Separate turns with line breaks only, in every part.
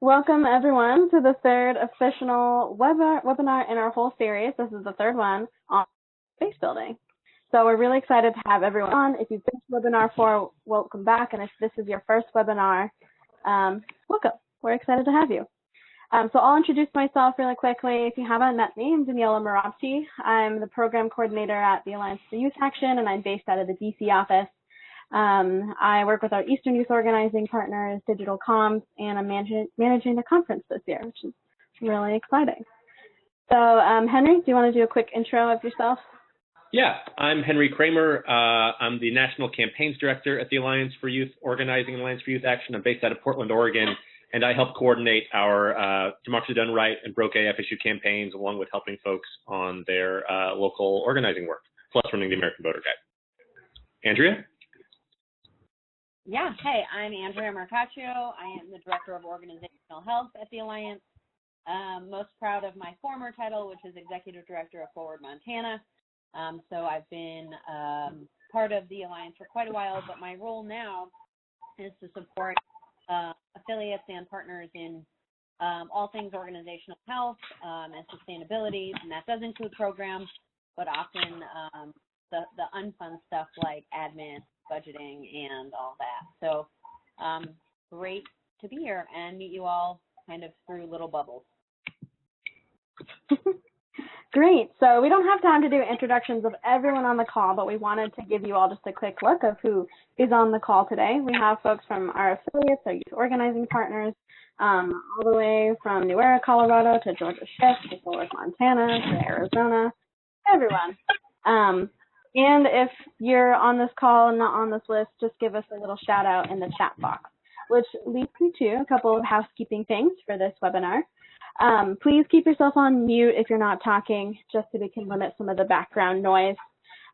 Welcome everyone to the third official webinar in our whole series. This is the third one on base building. So we're really excited to have everyone on. If you've been to webinar 4, welcome back. And if this is your first webinar, welcome. We're excited to have you. So I'll introduce myself really quickly. If you haven't met me, I'm Daniela Marabci. I'm the program coordinator at the Alliance for Youth Action, and I'm based out of the DC office. I work with our Eastern Youth Organizing partners, Digital Comms, and I'm managing the conference this year, which is really exciting. So Henry, do you want to do a quick intro of yourself?
Yeah, I'm Henry Kramer. I'm the National Campaigns Director at the Alliance for Youth Organizing and Alliance for Youth Action. I'm based out of Portland, Oregon, and I help coordinate our Democracy Done Right and Broke AF issue campaigns, along with helping folks on their local organizing work, plus running the American Voter Guide. Andrea?
Yeah, hey, I'm Andrea Marcaccio. I am the Director of Organizational Health at the Alliance. Most proud of my former title, which is Executive Director of Forward Montana. So I've been part of the Alliance for quite a while, but my role now is to support affiliates and partners in all things organizational health and sustainability, and that does include programs, but often the unfun stuff like admin, budgeting, and all that. So great to be here and meet you all kind of through little bubbles.
Great. So we don't have time to do introductions of everyone on the call, but we wanted to give you all just a quick look of who is on the call today. We have folks from our affiliates, our youth organizing partners, all the way from New Era, Colorado to Georgia Shift to Forward Montana to Arizona, everyone. And if you're on this call and not on this list, just give us a little shout out in the chat box, which leads me to a couple of housekeeping things for this webinar. Please keep yourself on mute if you're not talking, just so we can limit some of the background noise.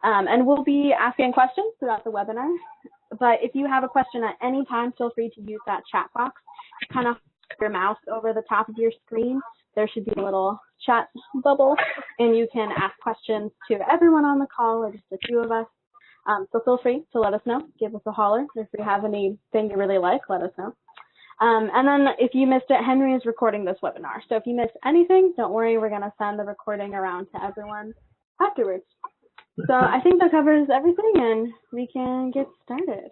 And we'll be asking questions throughout the webinar. But if you have a question at any time, feel free to use that chat box. Kind of your mouse over the top of your screen. There should be a little chat bubble, and you can ask questions to everyone on the call or just a few of us. So feel free to let us know. Give us a holler. If you have anything you really like, let us know. And then if you missed it, Henry is recording this webinar. So if you missed anything, don't worry. We're going to send the recording around to everyone afterwards. So I think that covers everything, and we can get started.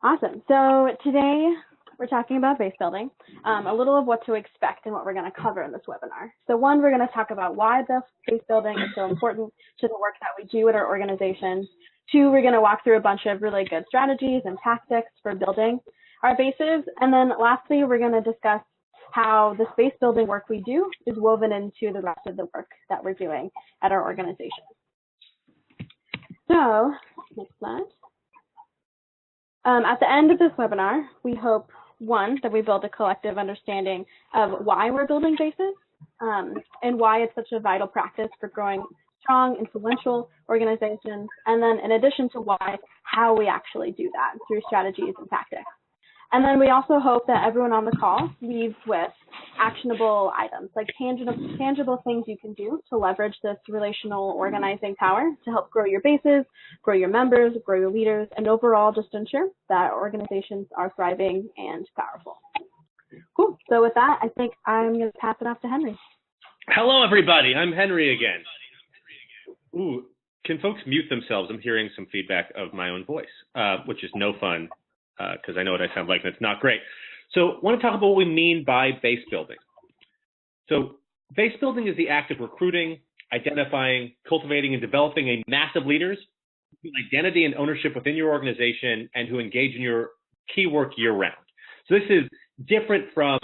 Awesome. So today we're talking about base building, a little of what to expect and what we're going to cover in this webinar. So one, we're going to talk about why the base building is so important to the work that we do at our organizations. Two, we're going to walk through a bunch of really good strategies and tactics for building our bases. And then lastly, we're going to discuss how the base building work we do is woven into the rest of the work that we're doing at our organization. So, next slide. At the end of this webinar, we hope, one, that we build a collective understanding of why we're building bases and why it's such a vital practice for growing strong, influential organizations, and then in addition to why, how we actually do that through strategies and tactics. And then we also hope that everyone on the call leaves with actionable items, like tangible things you can do to leverage this relational organizing power to help grow your bases, grow your members, grow your leaders, and overall just ensure that organizations are thriving and powerful. Cool. So with that, I think I'm going to pass it off to Henry.
Hello, everybody. I'm Henry again. Ooh, can folks mute themselves? I'm hearing some feedback of my own voice, which is no fun. Because I know what I sound like, and it's not great. So I want to talk about what we mean by base building. So base building is the act of recruiting, identifying, cultivating, and developing a mass of leaders with identity and ownership within your organization and who engage in your key work year-round. So this is different from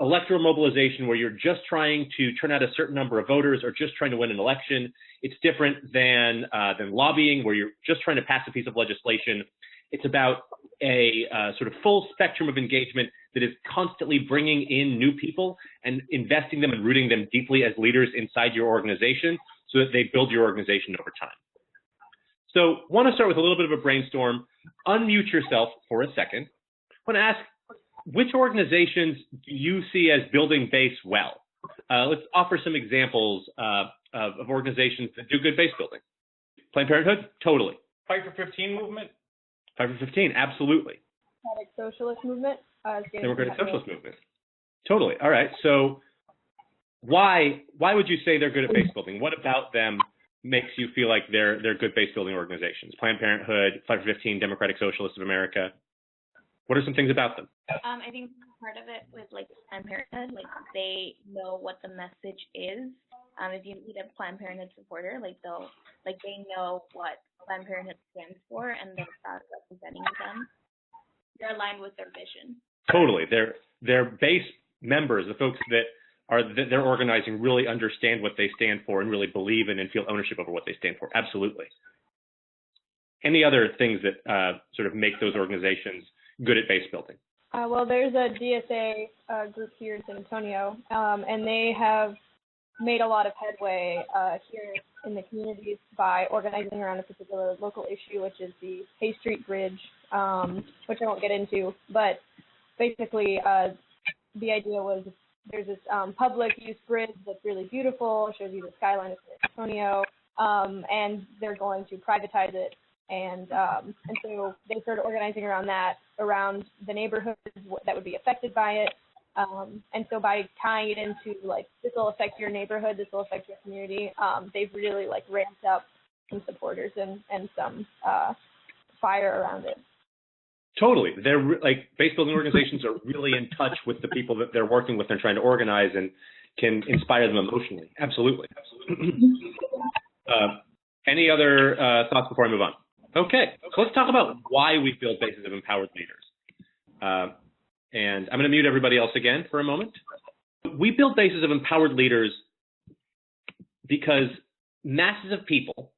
electoral mobilization, where you're just trying to turn out a certain number of voters or just trying to win an election. It's different than lobbying, where you're just trying to pass a piece of legislation. It's about a sort of full spectrum of engagement that is constantly bringing in new people and investing them and rooting them deeply as leaders inside your organization so that they build your organization over time. So I want to start with a little bit of a brainstorm. Unmute yourself for a second. I want to ask, which organizations do you see as building base well? Let's offer some examples of organizations that do good base building. Planned Parenthood? Totally.
Fight for 15 movement?
Fight for 15, absolutely.
Democratic Socialist Movement?
Democratic Socialist movement. Totally. All right. So why would you say they're good at base building? What about them makes you feel like they're good base building organizations? Planned Parenthood, Fight for 15, Democratic Socialists of America. What are some things about them?
I think part of it with like Planned Parenthood, like they know what the message is. If you meet a Planned Parenthood supporter, they know what Planned Parenthood stands for, and they're proud of representing them. They're aligned with their vision. Totally.
Their base members, the folks that they're organizing, really understand what they stand for and really believe in and feel ownership over what they stand for. Absolutely. Any other things that sort of make those organizations good at base building?
Well, there's a DSA group here in San Antonio, and they have made a lot of headway here in the communities by organizing around a particular local issue, which is the Hay Street Bridge, which I won't get into. But basically, the idea was there's this public use bridge that's really beautiful, shows you the skyline of San Antonio, and they're going to privatize it. And so they started organizing around that, around the neighborhoods that would be affected by it. And so by tying it into like, this will affect your neighborhood, this will affect your community, they've really like ramped up some supporters and some fire around it.
Totally. They're like, base building organizations are really in touch with the people that they're working with and trying to organize and can inspire them emotionally. Absolutely. Any other thoughts before I move on? Okay, so let's talk about why we build bases of empowered leaders. And I'm going to mute everybody else again for a moment. We build bases of empowered leaders because masses of people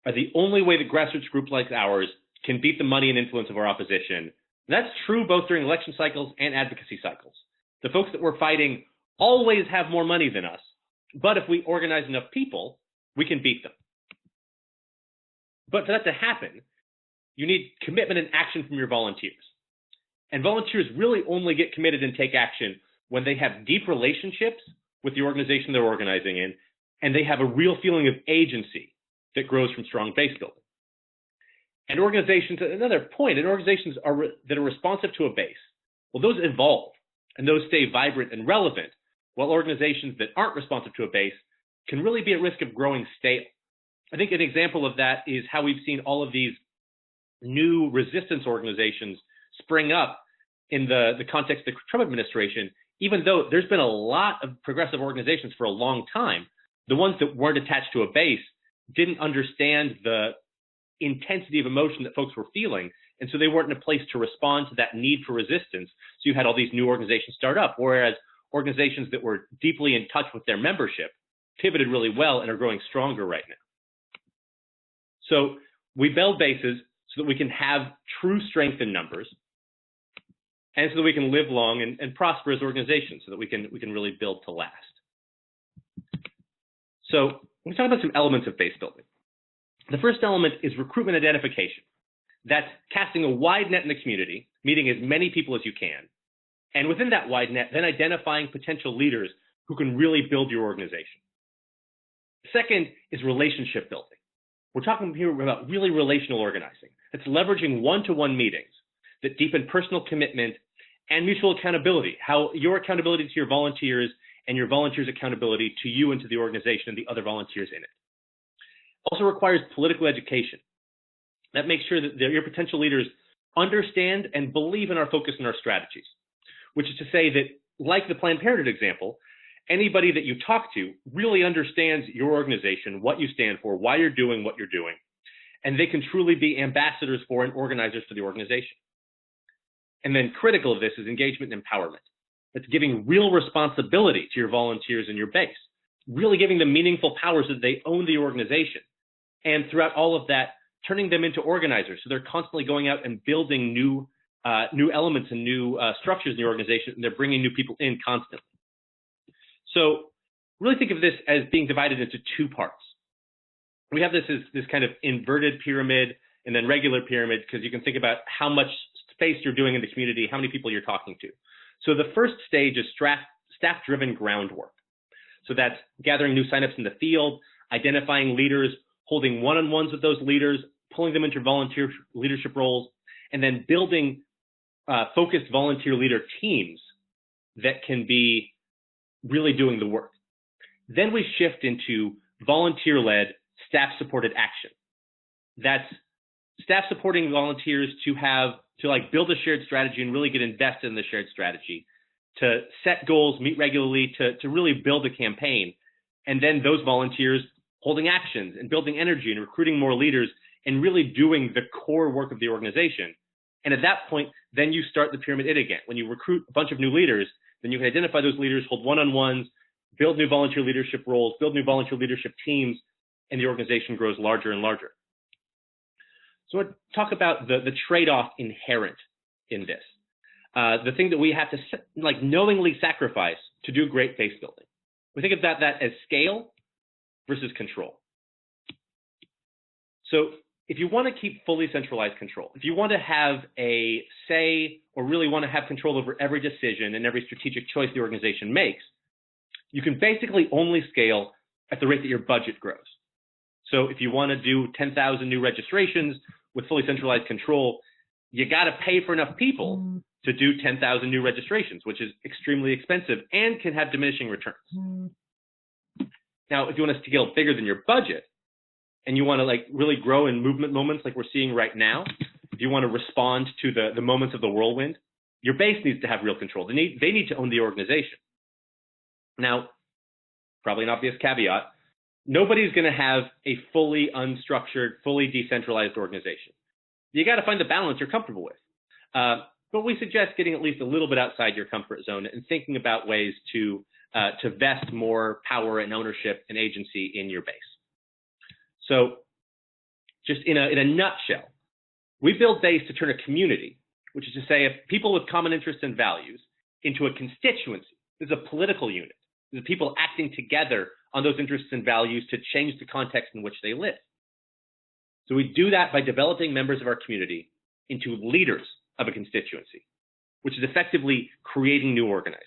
are the only way that grassroots groups like ours can beat the money and influence of our opposition. That's true both during election cycles and advocacy cycles. The folks that we're fighting always have more money than us, but if we organize enough people, we can beat them. But for that to happen, you need commitment and action from your volunteers. And volunteers really only get committed and take action when they have deep relationships with the organization they're organizing in, and they have a real feeling of agency that grows from strong base building. And organizations, another point, and organizations that are responsive to a base, well, those evolve and those stay vibrant and relevant, while organizations that aren't responsive to a base can really be at risk of growing stale. I think an example of that is how we've seen all of these new resistance organizations spring up in the context of the Trump administration, even though there's been a lot of progressive organizations for a long time. The ones that weren't attached to a base didn't understand the intensity of emotion that folks were feeling, and so they weren't in a place to respond to that need for resistance. So you had all these new organizations start up, whereas organizations that were deeply in touch with their membership pivoted really well and are growing stronger right now. So we build bases so that we can have true strength in numbers, and so that we can live long and prosper as organizations, so that we can really build to last. So we're talking about some elements of base building. The first element is recruitment identification. That's casting a wide net in the community, meeting as many people as you can, and within that wide net, then identifying potential leaders who can really build your organization. Second is relationship building. We're talking here about really relational organizing. It's leveraging one-to-one meetings that deepen personal commitment and mutual accountability, how your accountability to your volunteers and your volunteers' accountability to you and to the organization and the other volunteers in it. Also requires political education. That makes sure that your potential leaders understand and believe in our focus and our strategies, which is to say that, like the Planned Parenthood example, anybody that you talk to really understands your organization, what you stand for, why you're doing what you're doing, and they can truly be ambassadors for and organizers for the organization. And then critical of this is engagement and empowerment. That's giving real responsibility to your volunteers and your base, really giving them meaningful powers that they own the organization. And throughout all of that, turning them into organizers. So they're constantly going out and building new elements and new structures in the organization, and they're bringing new people in constantly. So really think of this as being divided into two parts. We have this as this kind of inverted pyramid and then regular pyramid, because you can think about how much space you're doing in the community, how many people you're talking to. So the first stage is staff-driven groundwork. So that's gathering new signups in the field, identifying leaders, holding one-on-ones with those leaders, pulling them into volunteer leadership roles, and then building focused volunteer leader teams that can be really doing the work. Then we shift into volunteer-led, staff-supported action. That's staff supporting volunteers to build a shared strategy and really get invested in the shared strategy, to set goals, meet regularly, to really build a campaign. And then those volunteers holding actions and building energy and recruiting more leaders and really doing the core work of the organization. And at that point, then you start the pyramid again. When you recruit a bunch of new leaders, then you can identify those leaders, hold one-on-ones, build new volunteer leadership roles, build new volunteer leadership teams, and the organization grows larger and larger. So I talk about the trade-off inherent in this, the thing that we have to knowingly sacrifice to do great base building. We think of that as scale versus control. So if you want to keep fully centralized control, if you want to have a say or really want to have control over every decision and every strategic choice the organization makes, you can basically only scale at the rate that your budget grows. So if you want to do 10,000 new registrations with fully centralized control, you got to pay for enough people to do 10,000 new registrations, which is extremely expensive and can have diminishing returns. Now, if you want to scale bigger than your budget and you want to really grow in movement moments like we're seeing right now, if you want to respond to the moments of the whirlwind, your base needs to have real control. They need to own the organization. Now, probably an obvious caveat, nobody's going to have a fully unstructured, fully decentralized organization. You got to find the balance you're comfortable with. But we suggest getting at least a little bit outside your comfort zone and thinking about ways to vest more power and ownership and agency in your base. So just in a nutshell, we build base to turn a community, which is to say, if people with common interests and values, into a constituency. This is a political unit. This is people acting together on those interests and values to change the context in which they live. So we do that by developing members of our community into leaders of a constituency, which is effectively creating new organizers.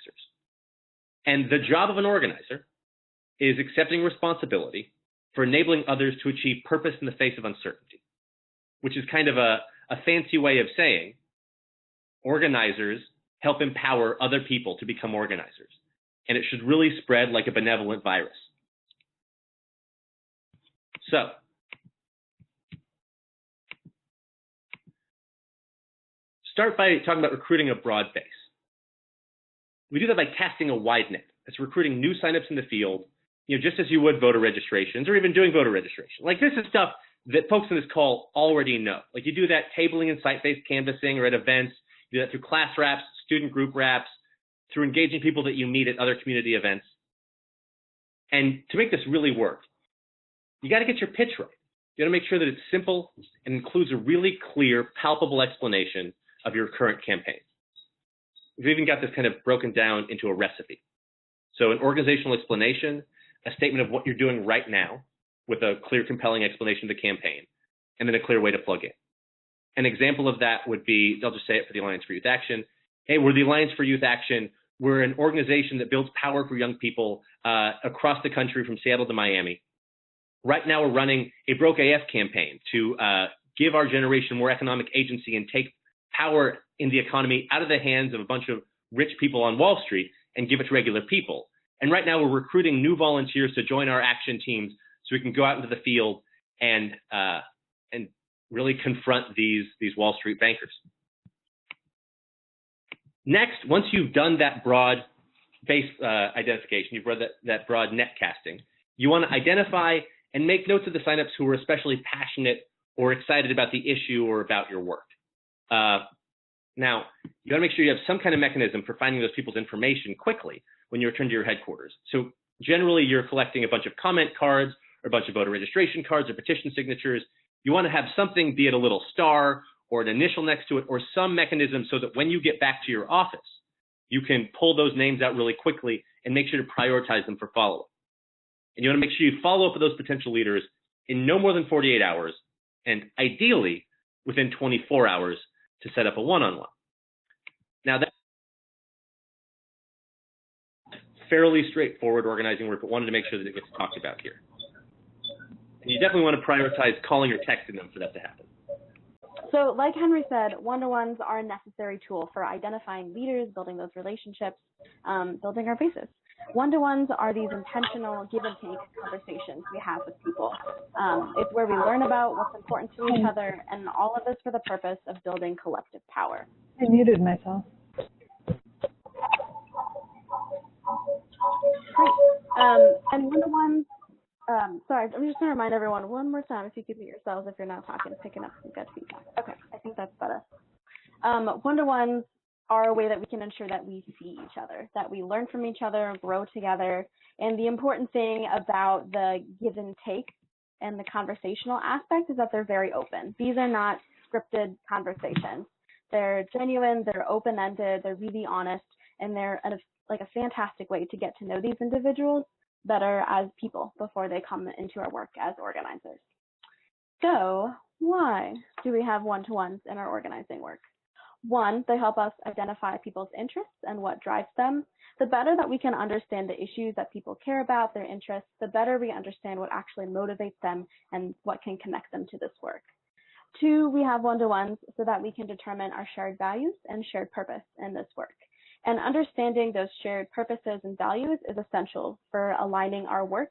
And the job of an organizer is accepting responsibility for enabling others to achieve purpose in the face of uncertainty, which is kind of a fancy way of saying organizers help empower other people to become organizers. And it should really spread like a benevolent virus. So, start by talking about recruiting a broad base. We do that by casting a wide net. It's recruiting new signups in the field, just as you would voter registrations or even doing voter registration. This is stuff that folks in this call already know. You do that tabling and site-based canvassing or at events. You do that through class wraps, student group wraps, through engaging people that you meet at other community events. And to make this really work, you got to get your pitch right. You got to make sure that it's simple and includes a really clear, palpable explanation of your current campaign. We've even got this kind of broken down into a recipe. So an organizational explanation, a statement of what you're doing right now with a clear, compelling explanation of the campaign, and then a clear way to plug in. An example of that would be, I'll just say it for the Alliance for Youth Action. Hey, we're the Alliance for Youth Action. We're an organization that builds power for young people across the country from Seattle to Miami. Right now, we're running a Broke AF campaign to give our generation more economic agency and take power in the economy out of the hands of a bunch of rich people on Wall Street and give it to regular people. And right now, we're recruiting new volunteers to join our action teams so we can go out into the field and really confront these Wall Street bankers. Next, once you've done that broad base identification, you've read that broad net casting, you want to identify and make notes of the signups who are especially passionate or excited about the issue or about your work. Now, you got to make sure you have some kind of mechanism for finding those people's information quickly when you return to your headquarters. So generally, you're collecting a bunch of comment cards or a bunch of voter registration cards or petition signatures. You want to have something, be it a little star or an initial next to it, or some mechanism so that when you get back to your office, you can pull those names out really quickly and make sure to prioritize them for follow-up. And you want to make sure you follow up with those potential leaders in no more than 48 hours, and ideally within 24 hours to set up a one-on-one. Now, that's fairly straightforward organizing work, but wanted to make sure that it gets talked about here. And you definitely want to prioritize calling or texting them for that to happen.
So like Henry said, one-to-ones are a necessary tool for identifying leaders, building those relationships, building our bases. One-to-ones are these intentional give and take conversations we have with people. It's where we learn about what's important to each other, and all of this for the purpose of building collective power.
I muted myself.
Great. And one-to-ones, sorry, I'm just going to remind everyone one more time, if you could mute yourselves if you're not talking, picking up some good feedback. Okay, I think that's better. One-to-ones are a way that we can ensure that we see each other, that we learn from each other, grow together. And the important thing about the give and take and the conversational aspect is that they're very open. These are not scripted conversations. They're genuine, they're open-ended, they're really honest, and they're like a fantastic way to get to know these individuals better as people before they come into our work as organizers. So why do we have one-to-ones in our organizing work? One, they help us identify people's interests and what drives them. The better that we can understand the issues that people care about, their interests, the better we understand what actually motivates them and what can connect them to this work. Two, we have one-to-ones so that we can determine our shared values and shared purpose in this work. And understanding those shared purposes and values is essential for aligning our work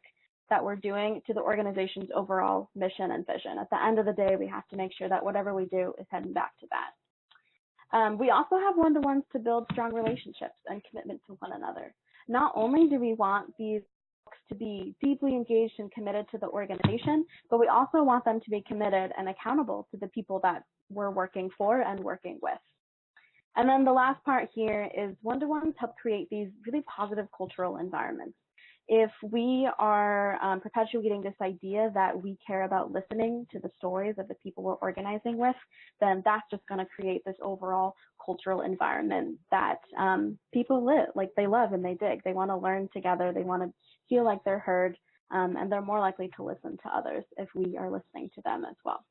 that we're doing to the organization's overall mission and vision. At the end of the day, we have to make sure that whatever we do is heading back to that. We also have one-to-ones to build strong relationships and commitment to one another. Not only do we want these folks to be deeply engaged and committed to the organization, but we also want them to be committed and accountable to the people that we're working for and working with. And then the last part here is one-to-ones help create these really positive cultural environments. If we are perpetuating this idea that we care about listening to the stories of the people we're organizing with, then that's just going to create this overall cultural environment that people they love and they dig. They want to learn together. They want to feel like they're heard, and they're more likely to listen to others if we are listening to them as well.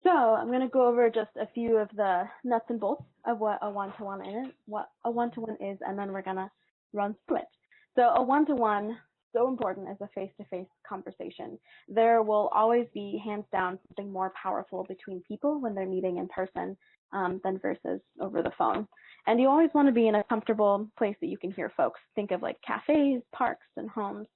So I'm going to go over just a few of the nuts and bolts of what a one-to-one is, and then we're going to run through it. So a one-to-one, so important, is a face-to-face conversation. There will always be, hands down, something more powerful between people when they're meeting in person than versus over the phone. And you always want to be in a comfortable place that you can hear folks. Think of like cafes, parks, and homes.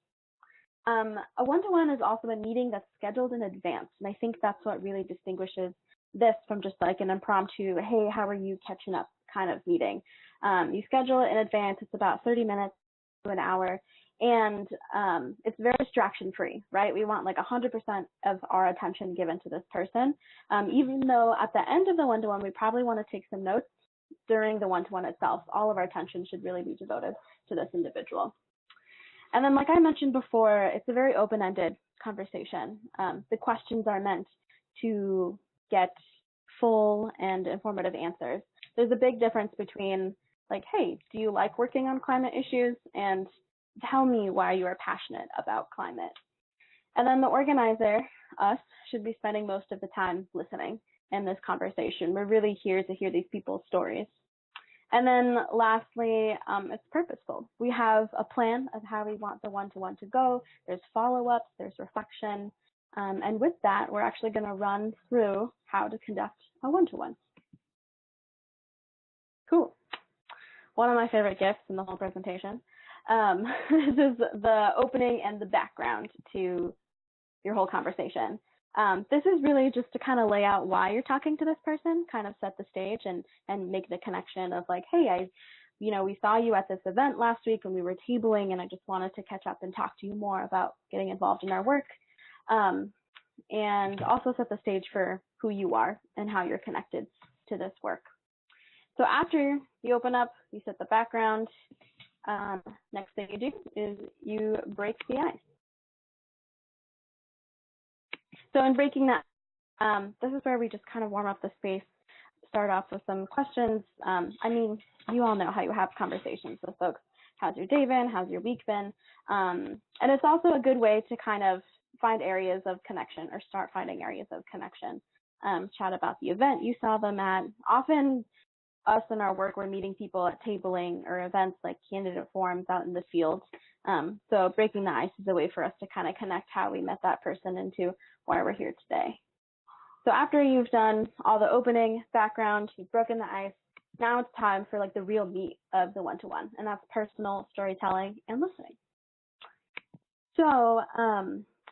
A one-to-one is also a meeting that's scheduled in advance, and I think that's what really distinguishes this from just like an impromptu, hey, how are you catching up kind of meeting. You schedule it in advance. It's about 30 minutes to an hour, and it's very distraction-free, right? We want like 100% of our attention given to this person, even though at the end of the one-to-one, we probably want to take some notes. During the one-to-one itself, all of our attention should really be devoted to this individual. And then, like I mentioned before, it's a very open-ended conversation. The questions are meant to get full and informative answers. There's a big difference between like, hey, do you like working on climate issues? And tell me why you are passionate about climate. And then the organizer, us, should be spending most of the time listening in this conversation. We're really here to hear these people's stories. And then lastly, it's purposeful. We have a plan of how we want the one-to-one to go. There's follow-ups, there's reflection. And with that, we're actually going to run through how to conduct a one-to-one. Cool. One of my favorite gifts in the whole presentation. This is the opening and the background to your whole conversation. This is really just to kind of lay out why you're talking to this person, kind of set the stage and make the connection of like, hey, we saw you at this event last week when we were tabling, and I just wanted to catch up and talk to you more about getting involved in our work. And also set the stage for who you are and how you're connected to this work. So after you open up, you set the background, next thing you do is you break the ice. So in breaking that, this is where we just kind of warm up the space, start off with some questions. I mean, you all know how you have conversations with folks. How's your day been? How's your week been? And it's also a good way to kind of find areas of connection or start finding areas of connection. Chat about the event you saw them at. Often us in our work, we're meeting people at tabling or events like candidate forums out in the field. So breaking the ice is a way for us to kind of connect how we met that person into why we're here today. So after you've done all the opening, background, you've broken the ice, now it's time for like the real meat of the one-to-one, and that's personal storytelling and listening. So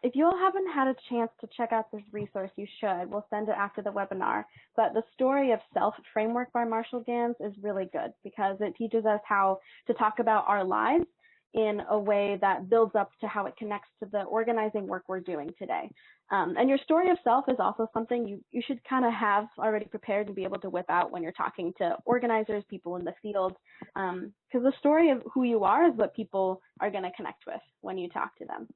if you all haven't had a chance to check out this resource, you should. We'll send it after the webinar. But the Story of Self framework by Marshall Ganz is really good because it teaches us how to talk about our lives in a way that builds up to how it connects to the organizing work we're doing today. And your story of self is also something you should kind of have already prepared and be able to whip out when you're talking to organizers, people in the field, because the story of who you are is what people are going to connect with when you talk to them.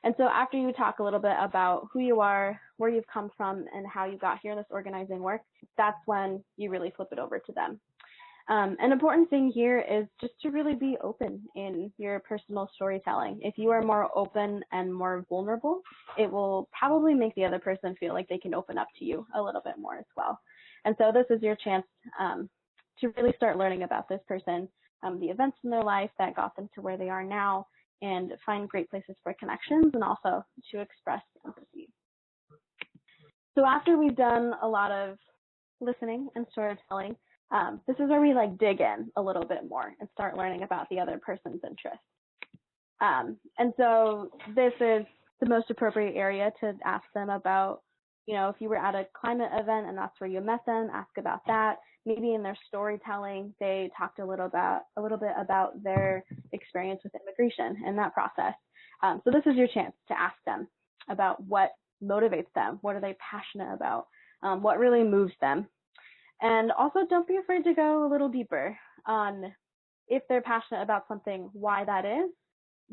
And so after you talk a little bit about who you are, where you've come from, and how you got here in this organizing work, that's when you really flip it over to them. An important thing here is just to really be open in your personal storytelling. If you are more open and more vulnerable, it will probably make the other person feel like they can open up to you a little bit more as well. And so this is your chance to really start learning about this person, the events in their life that got them to where they are now, and find great places for connections and also to express empathy. So after we've done a lot of listening and storytelling, this is where we like dig in a little bit more and start learning about the other person's interests. And so this is the most appropriate area to ask them about, you know, if you were at a climate event and that's where you met them, ask about that. Maybe in their storytelling, they talked a little bit about their experience with immigration and that process. So this is your chance to ask them about what motivates them, what are they passionate about, what really moves them. And also don't be afraid to go a little deeper on if they're passionate about something, why that is,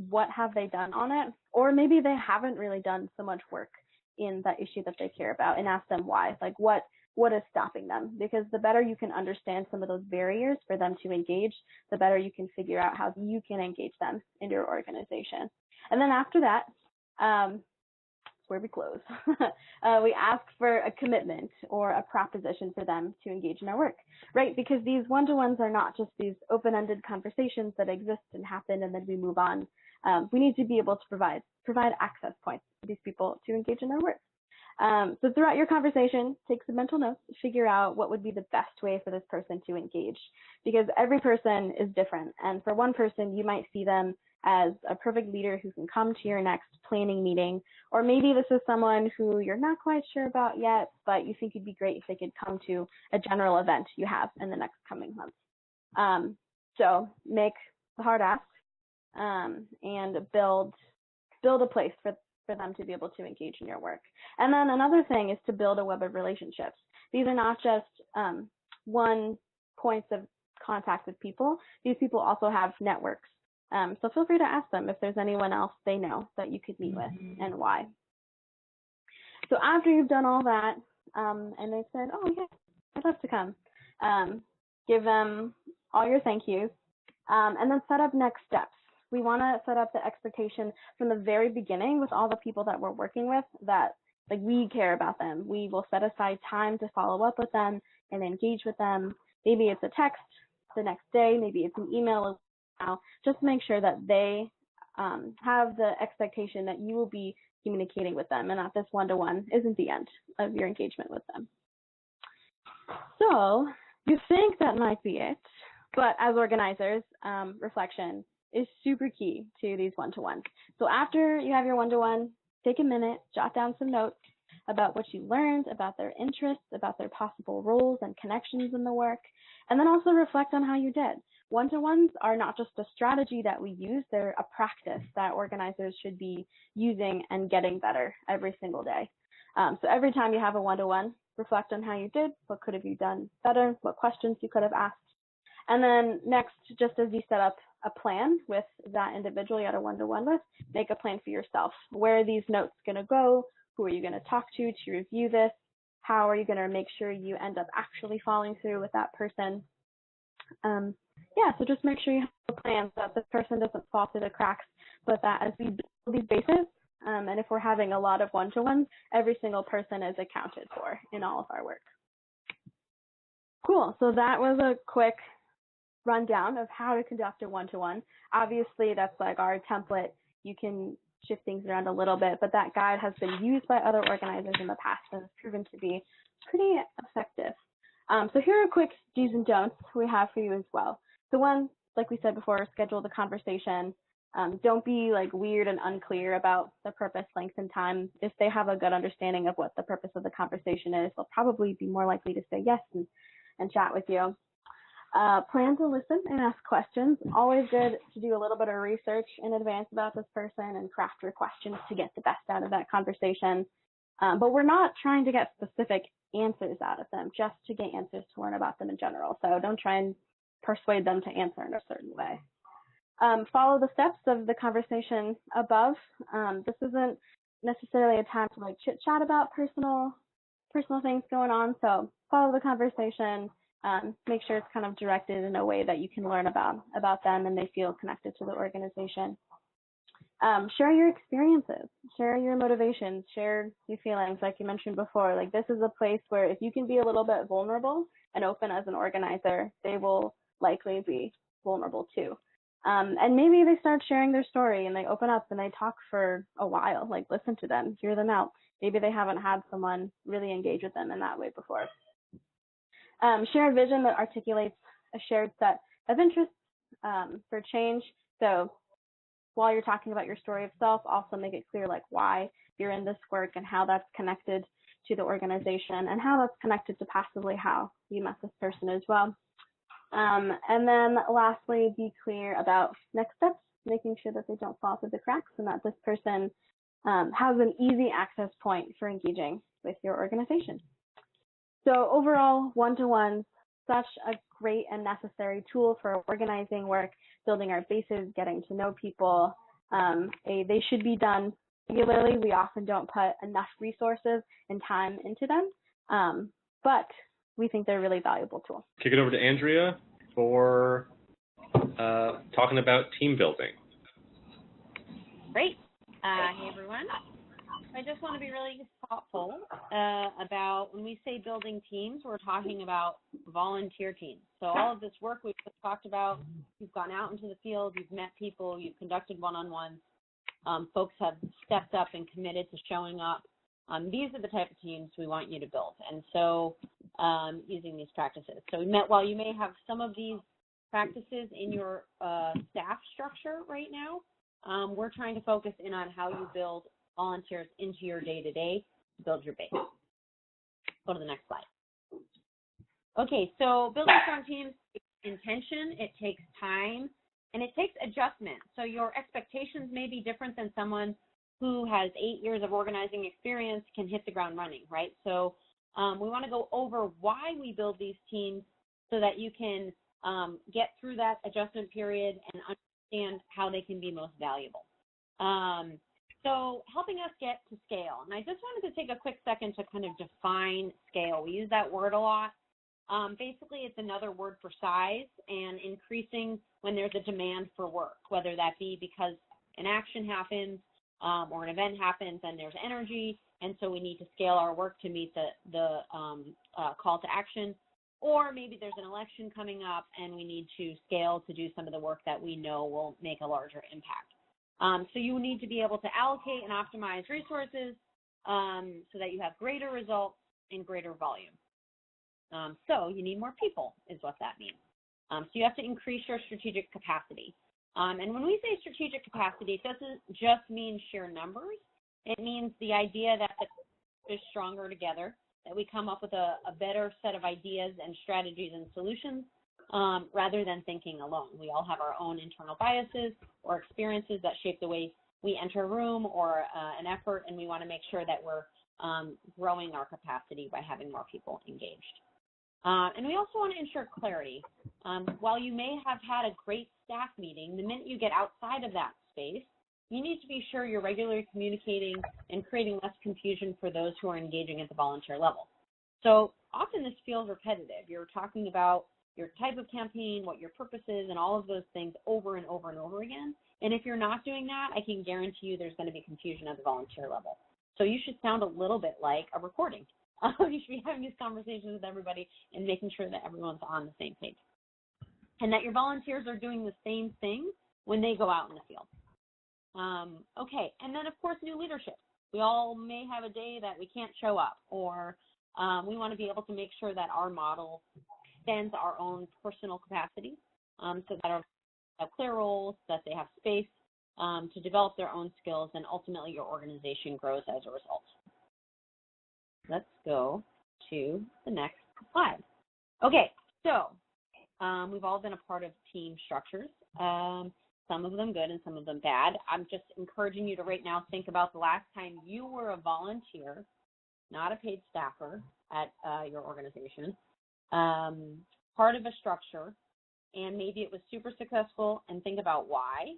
what have they done on it, or maybe they haven't really done so much work in that issue that they care about, and ask them why, like what is stopping them, because the better you can understand some of those barriers for them to engage, the better you can figure out how you can engage them in your organization. And then after that, where we close. We ask for a commitment or a proposition for them to engage in our work, right? Because these one-to-ones are not just these open-ended conversations that exist and happen and then we move on. We need to be able to provide access points for these people to engage in our work. So throughout your conversation, take some mental notes, figure out what would be the best way for this person to engage, because every person is different. And for one person, you might see them as a perfect leader who can come to your next planning meeting, or maybe this is someone who you're not quite sure about yet, but you think it'd be great if they could come to a general event you have in the next coming months. So make the hard ask and build a place for them to be able to engage in your work. And then another thing is to build a web of relationships. These are not just one points of contact with people. These people also have networks. So feel free to ask them if there's anyone else they know that you could meet with and why. So after you've done all that, and they said, oh yeah, I'd love to come, give them all your thank yous, and then set up next steps. We want to set up the expectation from the very beginning with all the people that we're working with that like we care about them. We will set aside time to follow up with them and engage with them. Maybe it's a text the next day, maybe it's an email. Just make sure that they have the expectation that you will be communicating with them and that this one-to-one isn't the end of your engagement with them. So you think that might be it, but as organizers, reflection is super key to these one-to-ones. So after you have your one-to-one, take a minute, jot down some notes about what you learned, about their interests, about their possible roles and connections in the work, and then also reflect on how you did. One-to-ones are not just a strategy that we use, they're a practice that organizers should be using and getting better every single day. So every time you have a one-to-one, reflect on how you did, what could have you done better, what questions you could have asked. And then next, just as you set up a plan with that individual you had a one-to-one with, make a plan for yourself. Where are these notes going to go? Who are you going to talk to review this? How are you going to make sure you end up actually following through with that person? Yeah, so just make sure you have a plan so that the person doesn't fall through the cracks, but that as we build these bases, and if we're having a lot of one-to-ones, every single person is accounted for in all of our work. Cool, so that was a quick rundown of how to conduct a one-to-one. Obviously, that's like our template. You can shift things around a little bit, but that guide has been used by other organizers in the past and has proven to be pretty effective. So here are quick do's and don'ts we have for you as well. So one, like we said before, schedule the conversation. Don't be like weird and unclear about the purpose, length, and time. If they have a good understanding of what the purpose of the conversation is, they'll probably be more likely to say yes and chat with you. Plan to listen and ask questions. Always good to do a little bit of research in advance about this person and craft your questions to get the best out of that conversation. But we're not trying to get specific answers out of them, just to get answers to learn about them in general. So don't try and persuade them to answer in a certain way. Follow the steps of the conversation above. This isn't necessarily a time to like chit chat about personal things going on. So follow the conversation. Make sure it's kind of directed in a way that you can learn about them and they feel connected to the organization. Share your experiences, share your motivations, share your feelings. Like you mentioned before, like this is a place where if you can be a little bit vulnerable and open as an organizer, they will likely be vulnerable too. And maybe they start sharing their story and they open up and they talk for a while, like listen to them, hear them out. Maybe they haven't had someone really engage with them in that way before. Share a vision that articulates a shared set of interests for change. So while you're talking about your story of self, also make it clear like why you're in this work and how that's connected to the organization and how that's connected to possibly how you met this person as well. And then lastly, be clear about next steps, making sure that they don't fall through the cracks and that this person has an easy access point for engaging with your organization. So overall, one-to-ones, such a great and necessary tool for organizing work, building our bases, getting to know people. They should be done regularly. We often don't put enough resources and time into them, but we think they're a really valuable tool.
Kick it over to Andrea for talking about team building.
Great. Hey, everyone. I just want to be really thoughtful about when we say building teams, we're talking about volunteer teams. So all of this work we've just talked about, you've gone out into the field, you've met people, you've conducted one-on-ones, folks have stepped up and committed to showing up. These are the type of teams we want you to build. And so using these practices. So while you may have some of these practices in your staff structure right now, we're trying to focus in on how you build volunteers into your day-to-day to build your base. Go to the next slide. Okay, so building strong teams takes intention, it takes time, and it takes adjustment. So your expectations may be different than someone who has 8 years of organizing experience can hit the ground running, right? So we want to go over why we build these teams so that you can get through that adjustment period and understand how they can be most valuable. So helping us get to scale. And I just wanted to take a quick second to kind of define scale. We use that word a lot. Basically, it's another word for size and increasing when there's a demand for work, whether that be because an action happens or an event happens and there's energy, and so we need to scale our work to meet the call to action. Or maybe there's an election coming up and we need to scale to do some of the work that we know will make a larger impact. So you need to be able to allocate and optimize resources so that you have greater results and greater volume. So you need more people is what that means. So you have to increase your strategic capacity. And when we say strategic capacity, it doesn't just mean sheer numbers. It means the idea that the team is stronger together, that we come up with a better set of ideas and strategies and solutions rather than thinking alone. We all have our own internal biases or experiences that shape the way we enter a room or an effort, and we want to make sure that we're growing our capacity by having more people engaged. And we also want to ensure clarity. While you may have had a great staff meeting, the minute you get outside of that space, you need to be sure you're regularly communicating and creating less confusion for those who are engaging at the volunteer level. So often this feels repetitive. You're talking about your type of campaign, what your purpose is, and all of those things over and over and over again. And if you're not doing that, I can guarantee you there's going to be confusion at the volunteer level. So you should sound a little bit like a recording. You should be having these conversations with everybody and making sure that everyone's on the same page. And that your volunteers are doing the same thing when they go out in the field. Okay, and then of course new leadership. We all may have a day that we can't show up, or we want to be able to make sure that our model extends our own personal capacity, so that our have clear roles, that they have space to develop their own skills, and ultimately your organization grows as a result. Let's go to the next slide. Okay, so we've all been a part of team structures, some of them good and some of them bad. I'm just encouraging you to right now think about the last time you were a volunteer, not a paid staffer at your organization, part of a structure, and maybe it was super successful, and think about why,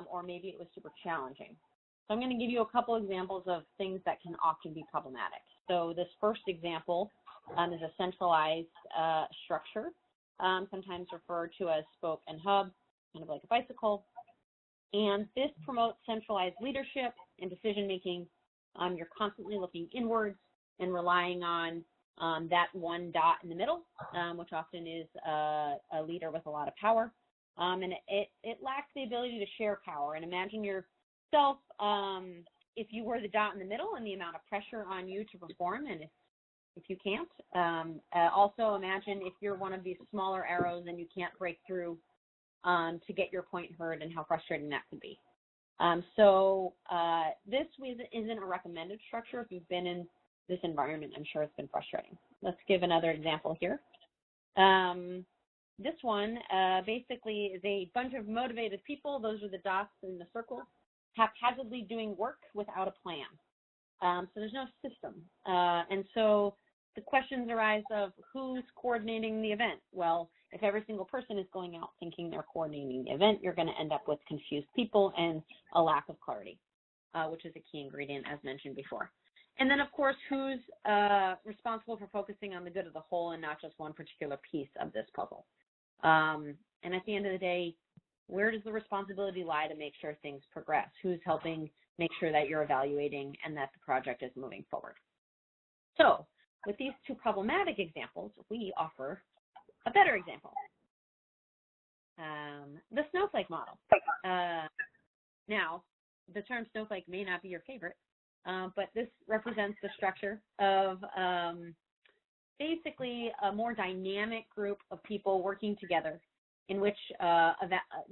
or maybe it was super challenging. So I'm going to give you a couple examples of things that can often be problematic. So this first example is a centralized structure, sometimes referred to as spoke and hub, kind of like a bicycle. And this promotes centralized leadership and decision-making. You're constantly looking inwards and relying on that one dot in the middle, which often is a leader with a lot of power. And it lacks the ability to share power. And imagine yourself if you were the dot in the middle and the amount of pressure on you to perform, and if you can't. Also imagine if you're one of these smaller arrows and you can't break through to get your point heard, and how frustrating that could be. So this isn't a recommended structure. If you've been in this environment, I'm sure it's been frustrating. Let's give another example here. This one basically is a bunch of motivated people. Those are the dots in the circle, haphazardly doing work without a plan. So there's no system. And so the questions arise of who's coordinating the event. Well, if every single person is going out thinking they're coordinating the event, you're going to end up with confused people and a lack of clarity, which is a key ingredient, as mentioned before. And then, of course, who's responsible for focusing on the good of the whole and not just one particular piece of this puzzle. And at the end of the day, where does the responsibility lie to make sure things progress? Who's helping make sure that you're evaluating and that the project is moving forward? So with these two problematic examples, we offer a better example, the snowflake model. Now, the term snowflake may not be your favorite, but this represents the structure of basically a more dynamic group of people working together, in which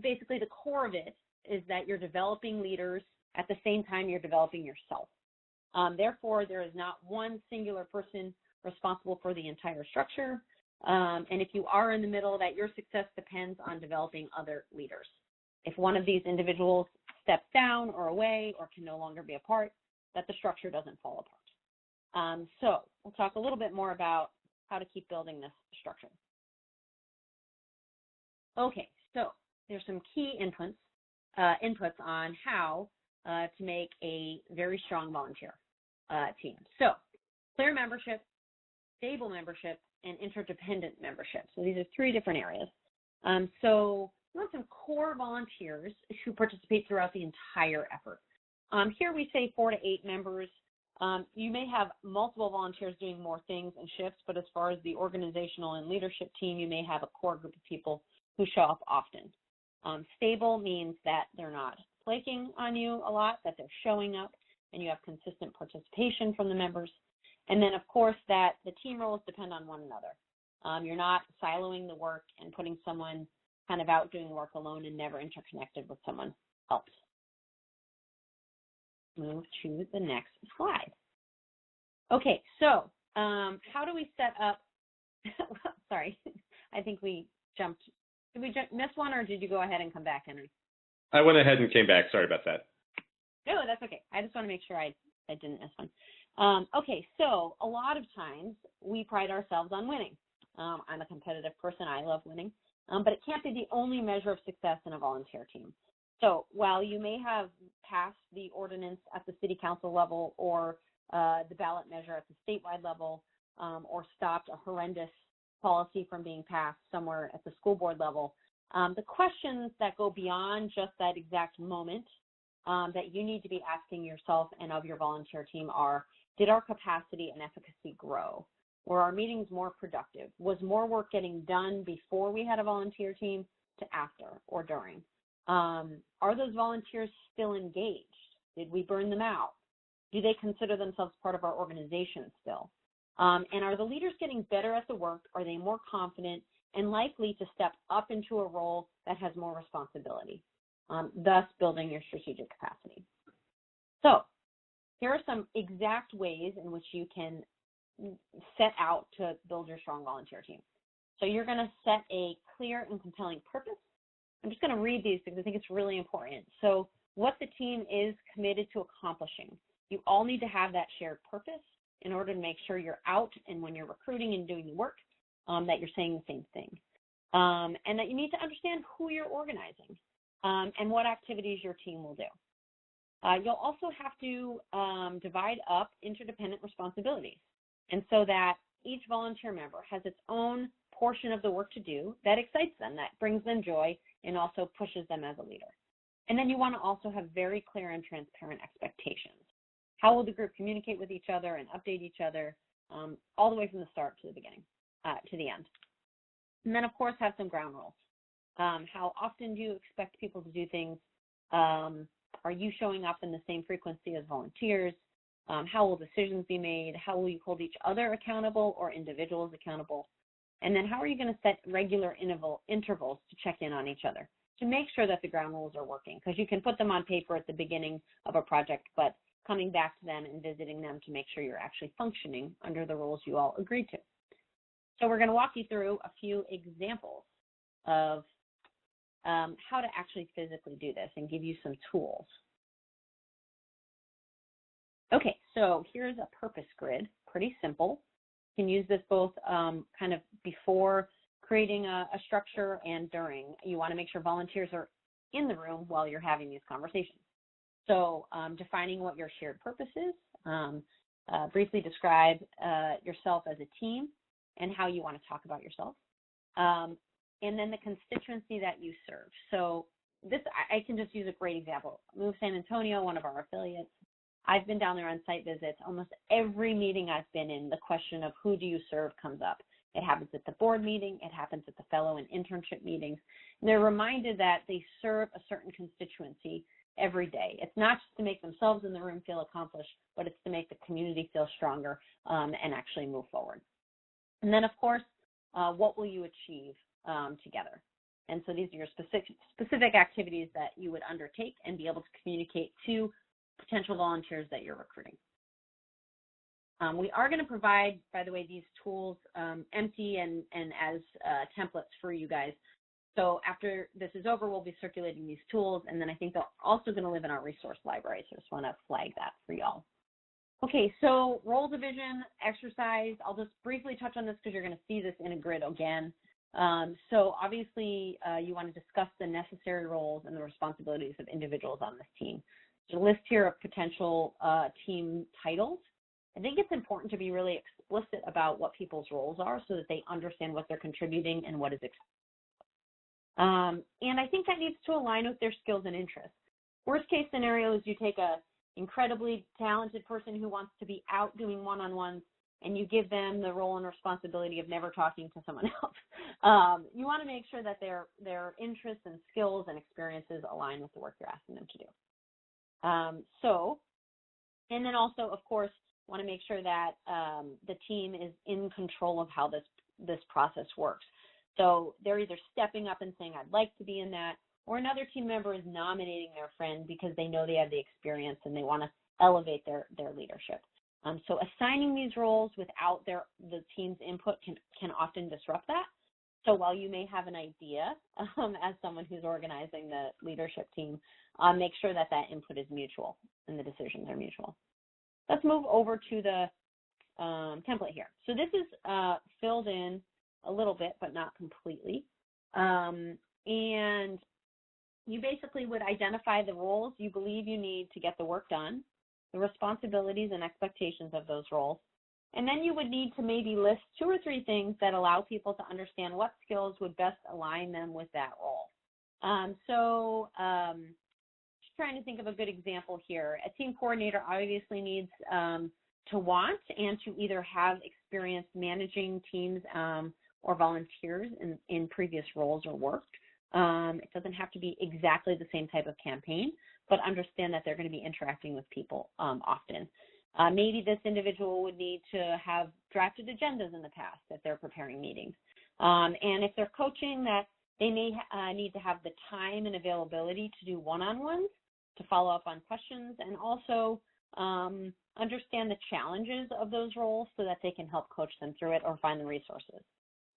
basically the core of it is that you're developing leaders at the same time you're developing yourself. Therefore, there is not one singular person responsible for the entire structure. And if you are in the middle, that your success depends on developing other leaders. If one of these individuals steps down or away or can no longer be a part, that the structure doesn't fall apart. So we'll talk a little bit more about how to keep building this structure. Okay, so there's some key inputs on how to make a very strong volunteer team. So clear membership, stable membership, and interdependent membership. So these are three different areas. So we want some core volunteers who participate throughout the entire effort. Here we say 4 to 8 members. You may have multiple volunteers doing more things and shifts, but as far as the organizational and leadership team, you may have a core group of people who show up often. Stable means that they're not flaking on you a lot, that they're showing up, and you have consistent participation from the members. And then, of course, that the team roles depend on one another. You're not siloing the work and putting someone kind of out doing work alone and never interconnected with someone else. Move to the next slide. Okay, so how do we set up? Sorry, I think we jumped. Did we miss one, or did you go ahead and come back, Henry?
I went ahead and came back. Sorry about that.
No, that's okay. I just want to make sure I didn't miss one. Okay, so a lot of times we pride ourselves on winning. I'm a competitive person. I love winning. But it can't be the only measure of success in a volunteer team. So while you may have passed the ordinance at the city council level or the ballot measure at the statewide level or stopped a horrendous policy from being passed somewhere at the school board level, the questions that go beyond just that exact moment that you need to be asking yourself and of your volunteer team are, did our capacity and efficacy grow? Were our meetings more productive? Was more work getting done before we had a volunteer team to after or during? Are those volunteers still engaged? Did we burn them out? Do they consider themselves part of our organization still? And are the leaders getting better at the work? Are they more confident and likely to step up into a role that has more responsibility, thus building your strategic capacity? So here are some exact ways in which you can set out to build your strong volunteer team. So you're going to set a clear and compelling purpose. I'm just going to read these because I think it's really important. So what the team is committed to accomplishing. You all need to have that shared purpose in order to make sure you're out and when you're recruiting and doing the work, that you're saying the same thing. And that you need to understand who you're organizing and what activities your team will do. You'll also have to divide up interdependent responsibilities. And so that each volunteer member has its own portion of the work to do that excites them, that brings them joy, and also pushes them as a leader. And then you want to also have very clear and transparent expectations. How will the group communicate with each other and update each other all the way from the start to the beginning, to the end. And then, of course, have some ground rules. How often do you expect people to do things? Are you showing up in the same frequency as volunteers? How will decisions be made? How will you hold each other accountable or individuals accountable? And then how are you going to set regular intervals to check in on each other to make sure that the ground rules are working? Because you can put them on paper at the beginning of a project, but coming back to them and visiting them to make sure you're actually functioning under the rules you all agreed to. So we're going to walk you through a few examples of how to actually physically do this and give you some tools. Okay, so here's a purpose grid, pretty simple. You can use this both kind of before creating a structure and during. You want to make sure volunteers are in the room while you're having these conversations. So defining what your shared purpose is, briefly describe yourself as a team and how you want to talk about yourself, and then the constituency that you serve. So this, I can just use a great example. Move San Antonio, one of our affiliates. I've been down there on site visits. Almost every meeting I've been in, the question of who do you serve comes up. It happens at the board meeting. It happens at the fellow and internship meetings. And they're reminded that they serve a certain constituency every day. It's not just to make themselves in the room feel accomplished, but it's to make the community feel stronger and actually move forward. And then, of course, what will you achieve together? And so these are your specific activities that you would undertake and be able to communicate to potential volunteers that you're recruiting. We are going to provide, by the way, these tools empty and as templates for you guys. So after this is over, we'll be circulating these tools, and then I think they're also going to live in our resource library, so I just want to flag that for y'all. Okay, so role division, exercise. I'll just briefly touch on this because you're going to see this in a grid again. So obviously, you want to discuss the necessary roles and the responsibilities of individuals on this team. There's a list here of potential team titles. I think it's important to be really explicit about what people's roles are so that they understand what they're contributing and what is expected. And I think that needs to align with their skills and interests. Worst case scenario is you take a incredibly talented person who wants to be out doing one-on-ones and you give them the role and responsibility of never talking to someone else. You want to make sure that their interests and skills and experiences align with the work you're asking them to do. And then also, of course, want to make sure that the team is in control of how this process works. So they're either stepping up and saying, I'd like to be in that, or another team member is nominating their friend because they know they have the experience and they want to elevate their leadership. So assigning these roles without the team's input can often disrupt that. So while you may have an idea as someone who's organizing the leadership team, make sure that input is mutual and the decisions are mutual. Let's move over to the template here. So this is filled in a little bit, but not completely. And you basically would identify the roles you believe you need to get the work done, the responsibilities and expectations of those roles. And then you would need to maybe list 2 or 3 things that allow people to understand what skills would best align them with that role. Just trying to think of a good example here. A team coordinator obviously needs to want and to either have experience managing teams or volunteers in previous roles or work. It doesn't have to be exactly the same type of campaign, but understand that they're going to be interacting with people often. Maybe this individual would need to have drafted agendas in the past if they're preparing meetings. And if they're coaching, that they may need to have the time and availability to do one-on-ones to follow up on questions, and also understand the challenges of those roles so that they can help coach them through it or find the resources.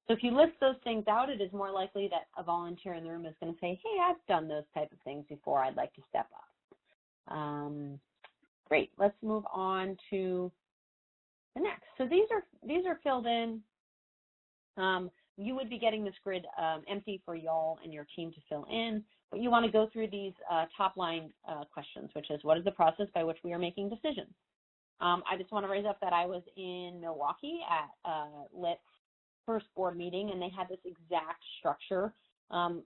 So if you list those things out, it is more likely that a volunteer in the room is going to say, hey, I've done those type of things before, I'd like to step up. Great, let's move on to the next. So these are filled in. You would be getting this grid empty for y'all and your team to fill in, but you want to go through these top line questions, which is, what is the process by which we are making decisions? I just want to raise up that I was in Milwaukee at LIT's first board meeting, and they had this exact structure.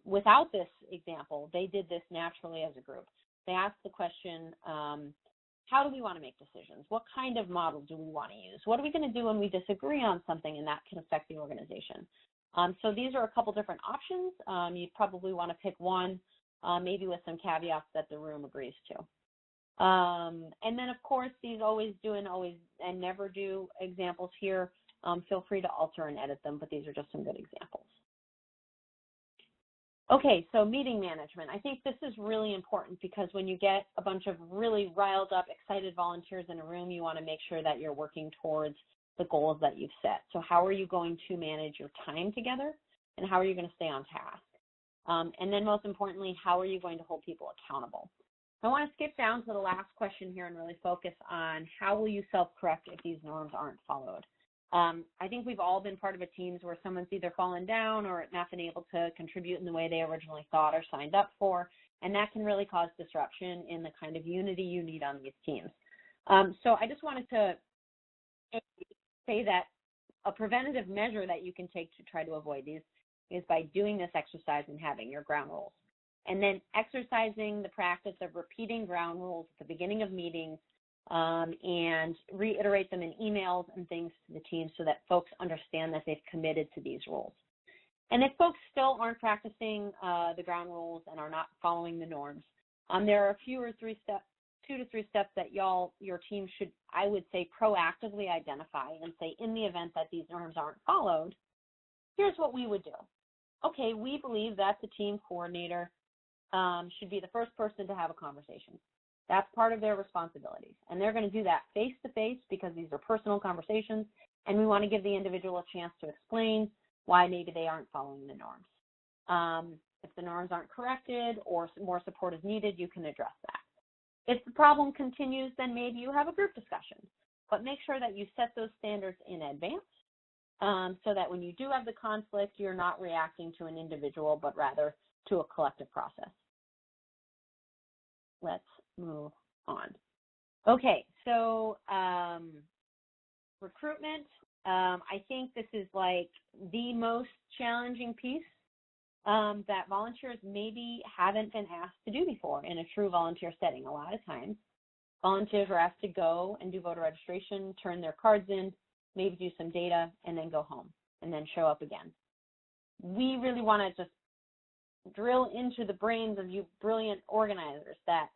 Without this example, they did this naturally as a group. They asked the question, how do we want to make decisions? What kind of model do we want to use? What are we going to do when we disagree on something and that can affect the organization? So these are a couple different options. You'd probably want to pick one, maybe with some caveats that the room agrees to. And then, of course, these always do and always and never do examples here. Feel free to alter and edit them, but these are just some good examples. Okay, so meeting management. I think this is really important because when you get a bunch of really riled up, excited volunteers in a room, you want to make sure that you're working towards the goals that you've set. So how are you going to manage your time together, and how are you going to stay on task? And then most importantly, how are you going to hold people accountable? I want to skip down to the last question here and really focus on how will you self-correct if these norms aren't followed. I think we've all been part of a teams where someone's either fallen down or not been able to contribute in the way they originally thought or signed up for, and that can really cause disruption in the kind of unity you need on these teams. So I just wanted to say that a preventative measure that you can take to try to avoid these is by doing this exercise and having your ground rules. And then exercising the practice of repeating ground rules at the beginning of meetings and reiterate them in emails and things to the team so that folks understand that they've committed to these rules. And if folks still aren't practicing the ground rules and are not following the norms, there are 2 to 3 steps that your team should, I would say, proactively identify and say, in the event that these norms aren't followed, here's what we would do. Okay, we believe that the team coordinator should be the first person to have a conversation. That's part of their responsibilities. And they're going to do that face-to-face because these are personal conversations, and we want to give the individual a chance to explain why maybe they aren't following the norms. If the norms aren't corrected or more support is needed, you can address that. If the problem continues, then maybe you have a group discussion. But make sure that you set those standards in advance so that when you do have the conflict, you're not reacting to an individual, but rather to a collective process. Let's move on. Okay, so recruitment. I think this is like the most challenging piece that volunteers maybe haven't been asked to do before in a true volunteer setting. A lot of times, volunteers are asked to go and do voter registration, turn their cards in, maybe do some data, and then go home, and then show up again. We really want to just drill into the brains of you brilliant organizers that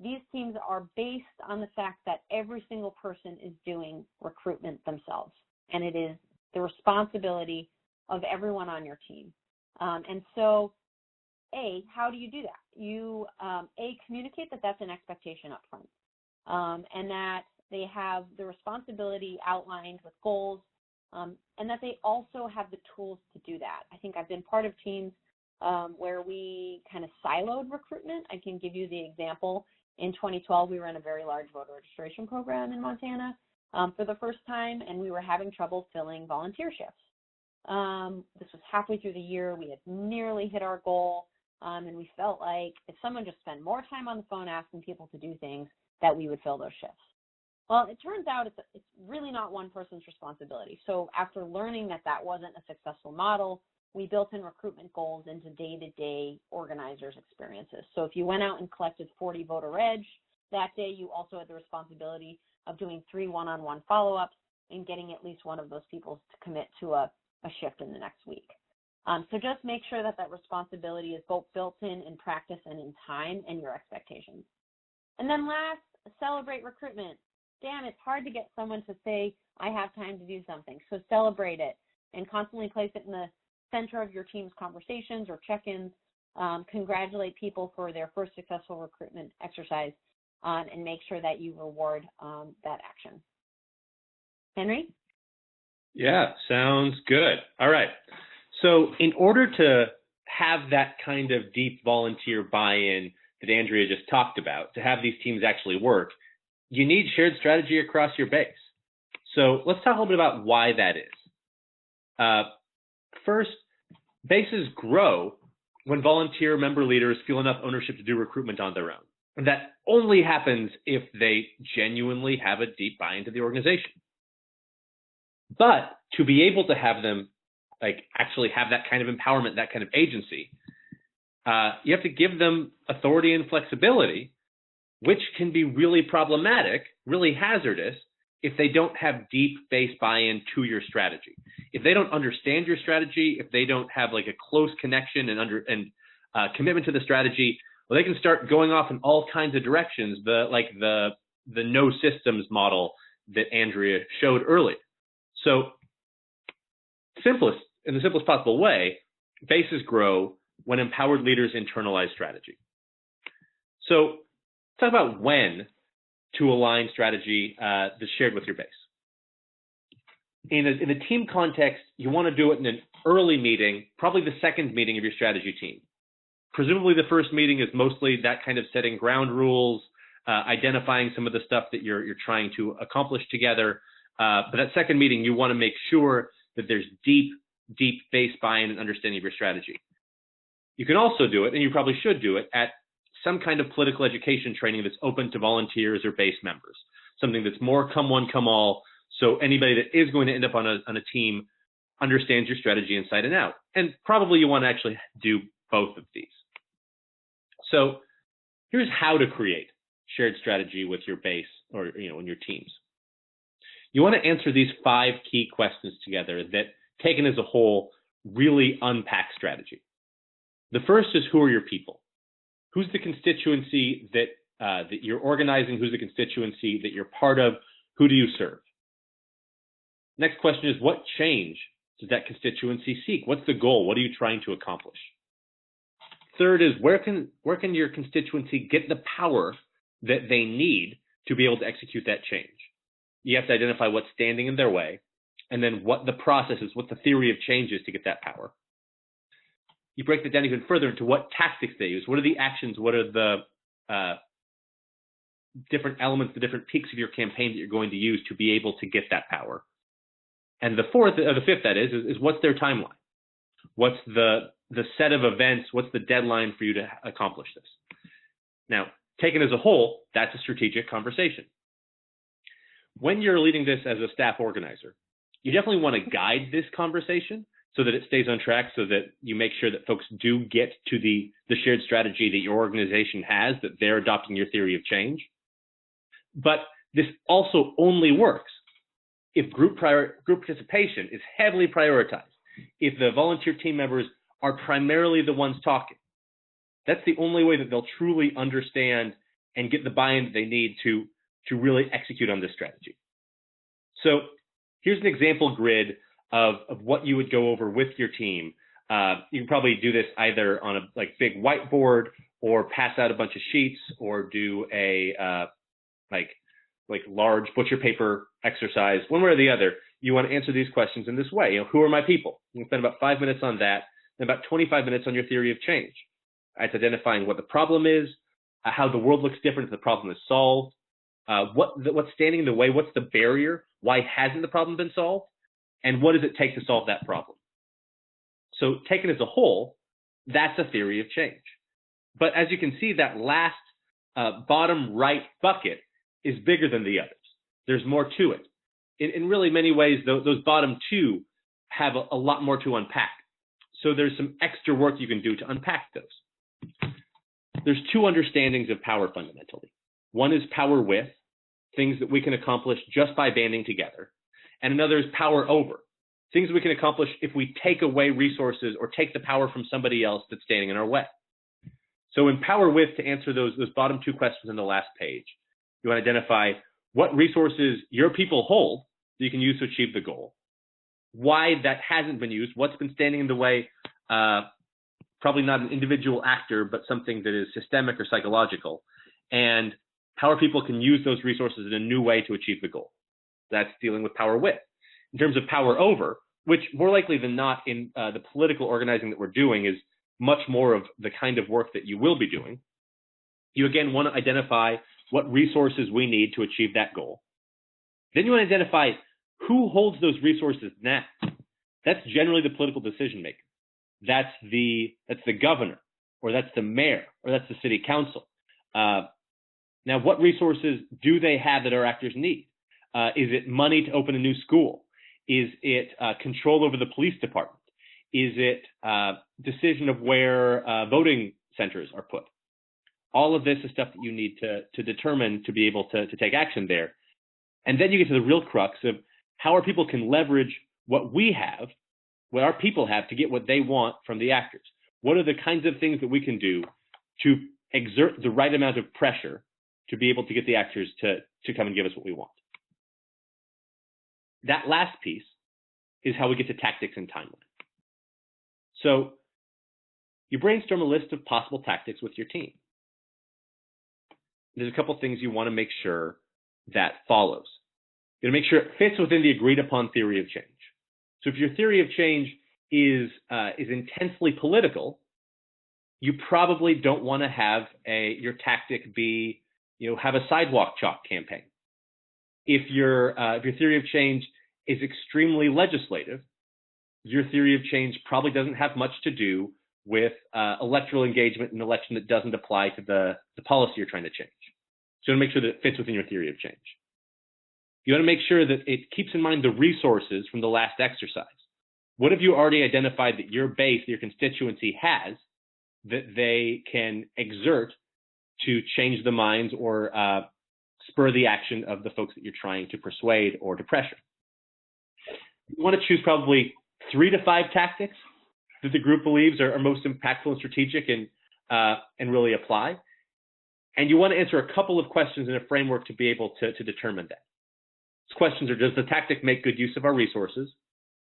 these teams are based on the fact that every single person is doing recruitment themselves, and it is the responsibility of everyone on your team. And so, how do you do that? You, communicate that that's an expectation up front, and that they have the responsibility outlined with goals, and that they also have the tools to do that. I think I've been part of teams where we kind of siloed recruitment. I can give you the example. In 2012, we ran a very large voter registration program in Montana for the first time, and we were having trouble filling volunteer shifts. This was halfway through the year. We had nearly hit our goal, and we felt like if someone just spent more time on the phone asking people to do things, that we would fill those shifts. Well, it turns out it's really not one person's responsibility. So after learning that that wasn't a successful model, we built in recruitment goals into day-to-day organizers' experiences. So if you went out and collected 40 voter reg that day, you also had the responsibility of doing 3 one-on-one follow-ups and getting at least one of those people to commit to a shift in the next week. So just make sure that that responsibility is both built in practice and in time and your expectations. And then last, celebrate recruitment. Damn, it's hard to get someone to say, I have time to do something. So celebrate it and constantly place it in the center of your team's conversations or check-ins. Congratulate people for their first successful recruitment exercise, and make sure that you reward that action. Henry?
Yeah, sounds good. All right. So in order to have that kind of deep volunteer buy-in that Andrea just talked about, to have these teams actually work, you need shared strategy across your base. So let's talk a little bit about why that is. First, bases grow when volunteer member leaders feel enough ownership to do recruitment on their own. And that only happens if they genuinely have a deep buy-in to the organization. But to be able to have them actually have that kind of empowerment, that kind of agency, you have to give them authority and flexibility, which can be really problematic, really hazardous, if they don't have deep base buy-in to your strategy. If they don't understand your strategy, if they don't have a close connection and commitment to the strategy, well, they can start going off in all kinds of directions, the no systems model that Andrea showed earlier. So in the simplest possible way, bases grow when empowered leaders internalize strategy. So let's talk about when to align strategy that's shared with your base. In a team context, you want to do it in an early meeting, probably the second meeting of your strategy team. Presumably the first meeting is mostly that kind of setting ground rules, identifying some of the stuff that you're trying to accomplish together. But that second meeting, you want to make sure that there's deep base buy-in and understanding of your strategy. You can also do it, and you probably should do it, at some kind of political education training that's open to volunteers or base members, something that's more come one, come all, so anybody that is going to end up on a team understands your strategy inside and out. And probably you want to actually do both of these. So here's how to create shared strategy with your base or in your teams. You want to answer these 5 key questions together that, taken as a whole, really unpack strategy. The first is, who are your people? Who's the constituency that you're organizing? Who's the constituency that you're part of? Who do you serve? Next question is, what change does that constituency seek? What's the goal? What are you trying to accomplish? Third is, where can your constituency get the power that they need to be able to execute that change? You have to identify what's standing in their way, and then what the process is, what the theory of change is to get that power. You break that down even further into what tactics they use. What are the actions? What are the different elements, the different peaks of your campaign that you're going to use to be able to get that power? And the fifth, that is what's their timeline? What's the set of events? What's the deadline for you to accomplish this? Now, taken as a whole, that's a strategic conversation. When you're leading this as a staff organizer, you definitely want to guide this conversation so that it stays on track, so that you make sure that folks do get to the shared strategy that your organization has, that they're adopting your theory of change. But this also only works if group participation is heavily prioritized, if the volunteer team members are primarily the ones talking. That's the only way that they'll truly understand and get the buy-in that they need to really execute on this strategy. So here's an example grid of what you would go over with your team. You can probably do this either on a big whiteboard, or pass out a bunch of sheets, or do a large butcher paper exercise. One way or the other, you want to answer these questions in this way. Who are my people? You can spend about 5 minutes on that, and about 25 minutes on your theory of change. It's identifying what the problem is, how the world looks different if the problem is solved, what's standing in the way, what's the barrier, why hasn't the problem been solved, and what does it take to solve that problem? So taken as a whole, that's a theory of change. But as you can see, that last bottom right bucket is bigger than the others. There's more to it. In really many ways, those bottom two have a lot more to unpack. So there's some extra work you can do to unpack those. There's 2 understandings of power fundamentally. One is power with, things that we can accomplish just by banding together. And another is power over, things we can accomplish if we take away resources or take the power from somebody else that's standing in our way. So in Power With, to answer those bottom two questions on the last page, you want to identify what resources your people hold that you can use to achieve the goal, why that hasn't been used, what's been standing in the way, probably not an individual actor, but something that is systemic or psychological, and how our people can use those resources in a new way to achieve the goal. That's dealing with Power With. In terms of Power Over, which more likely than not in the political organizing that we're doing is much more of the kind of work that you will be doing, you again want to identify what resources we need to achieve that goal. Then you want to identify who holds those resources now. That's generally the political decision maker. That's the governor, or that's the mayor, or that's the city council. Now, what resources do they have that our actors need? Is it money to open a new school? Is it control over the police department? Is it decision of where voting centers are put? All of this is stuff that you need to determine to be able to take action there. And then you get to the real crux of how our people can leverage what we have, what our people have, to get what they want from the actors. What are the kinds of things that we can do to exert the right amount of pressure to be able to get the actors to come and give us what we want? That last piece is how we get to tactics and timeline. So you brainstorm a list of possible tactics with your team. There's a couple things you want to make sure that follows. You want to make sure it fits within the agreed upon theory of change. So if your theory of change is intensely political, you probably don't want to have your tactic be, have a sidewalk chalk campaign. If your theory of change is extremely legislative, your theory of change probably doesn't have much to do with electoral engagement in an election that doesn't apply to the policy you're trying to change. So you want to make sure that it fits within your theory of change. You want to make sure that it keeps in mind the resources from the last exercise. What have you already identified that your base, your constituency has that they can exert to change the minds or spur the action of the folks that you're trying to persuade or to pressure? You want to choose probably 3 to 5 tactics that the group believes are most impactful and strategic and really apply. And you want to answer a couple of questions in a framework to be able to determine that. These questions are: does the tactic make good use of our resources?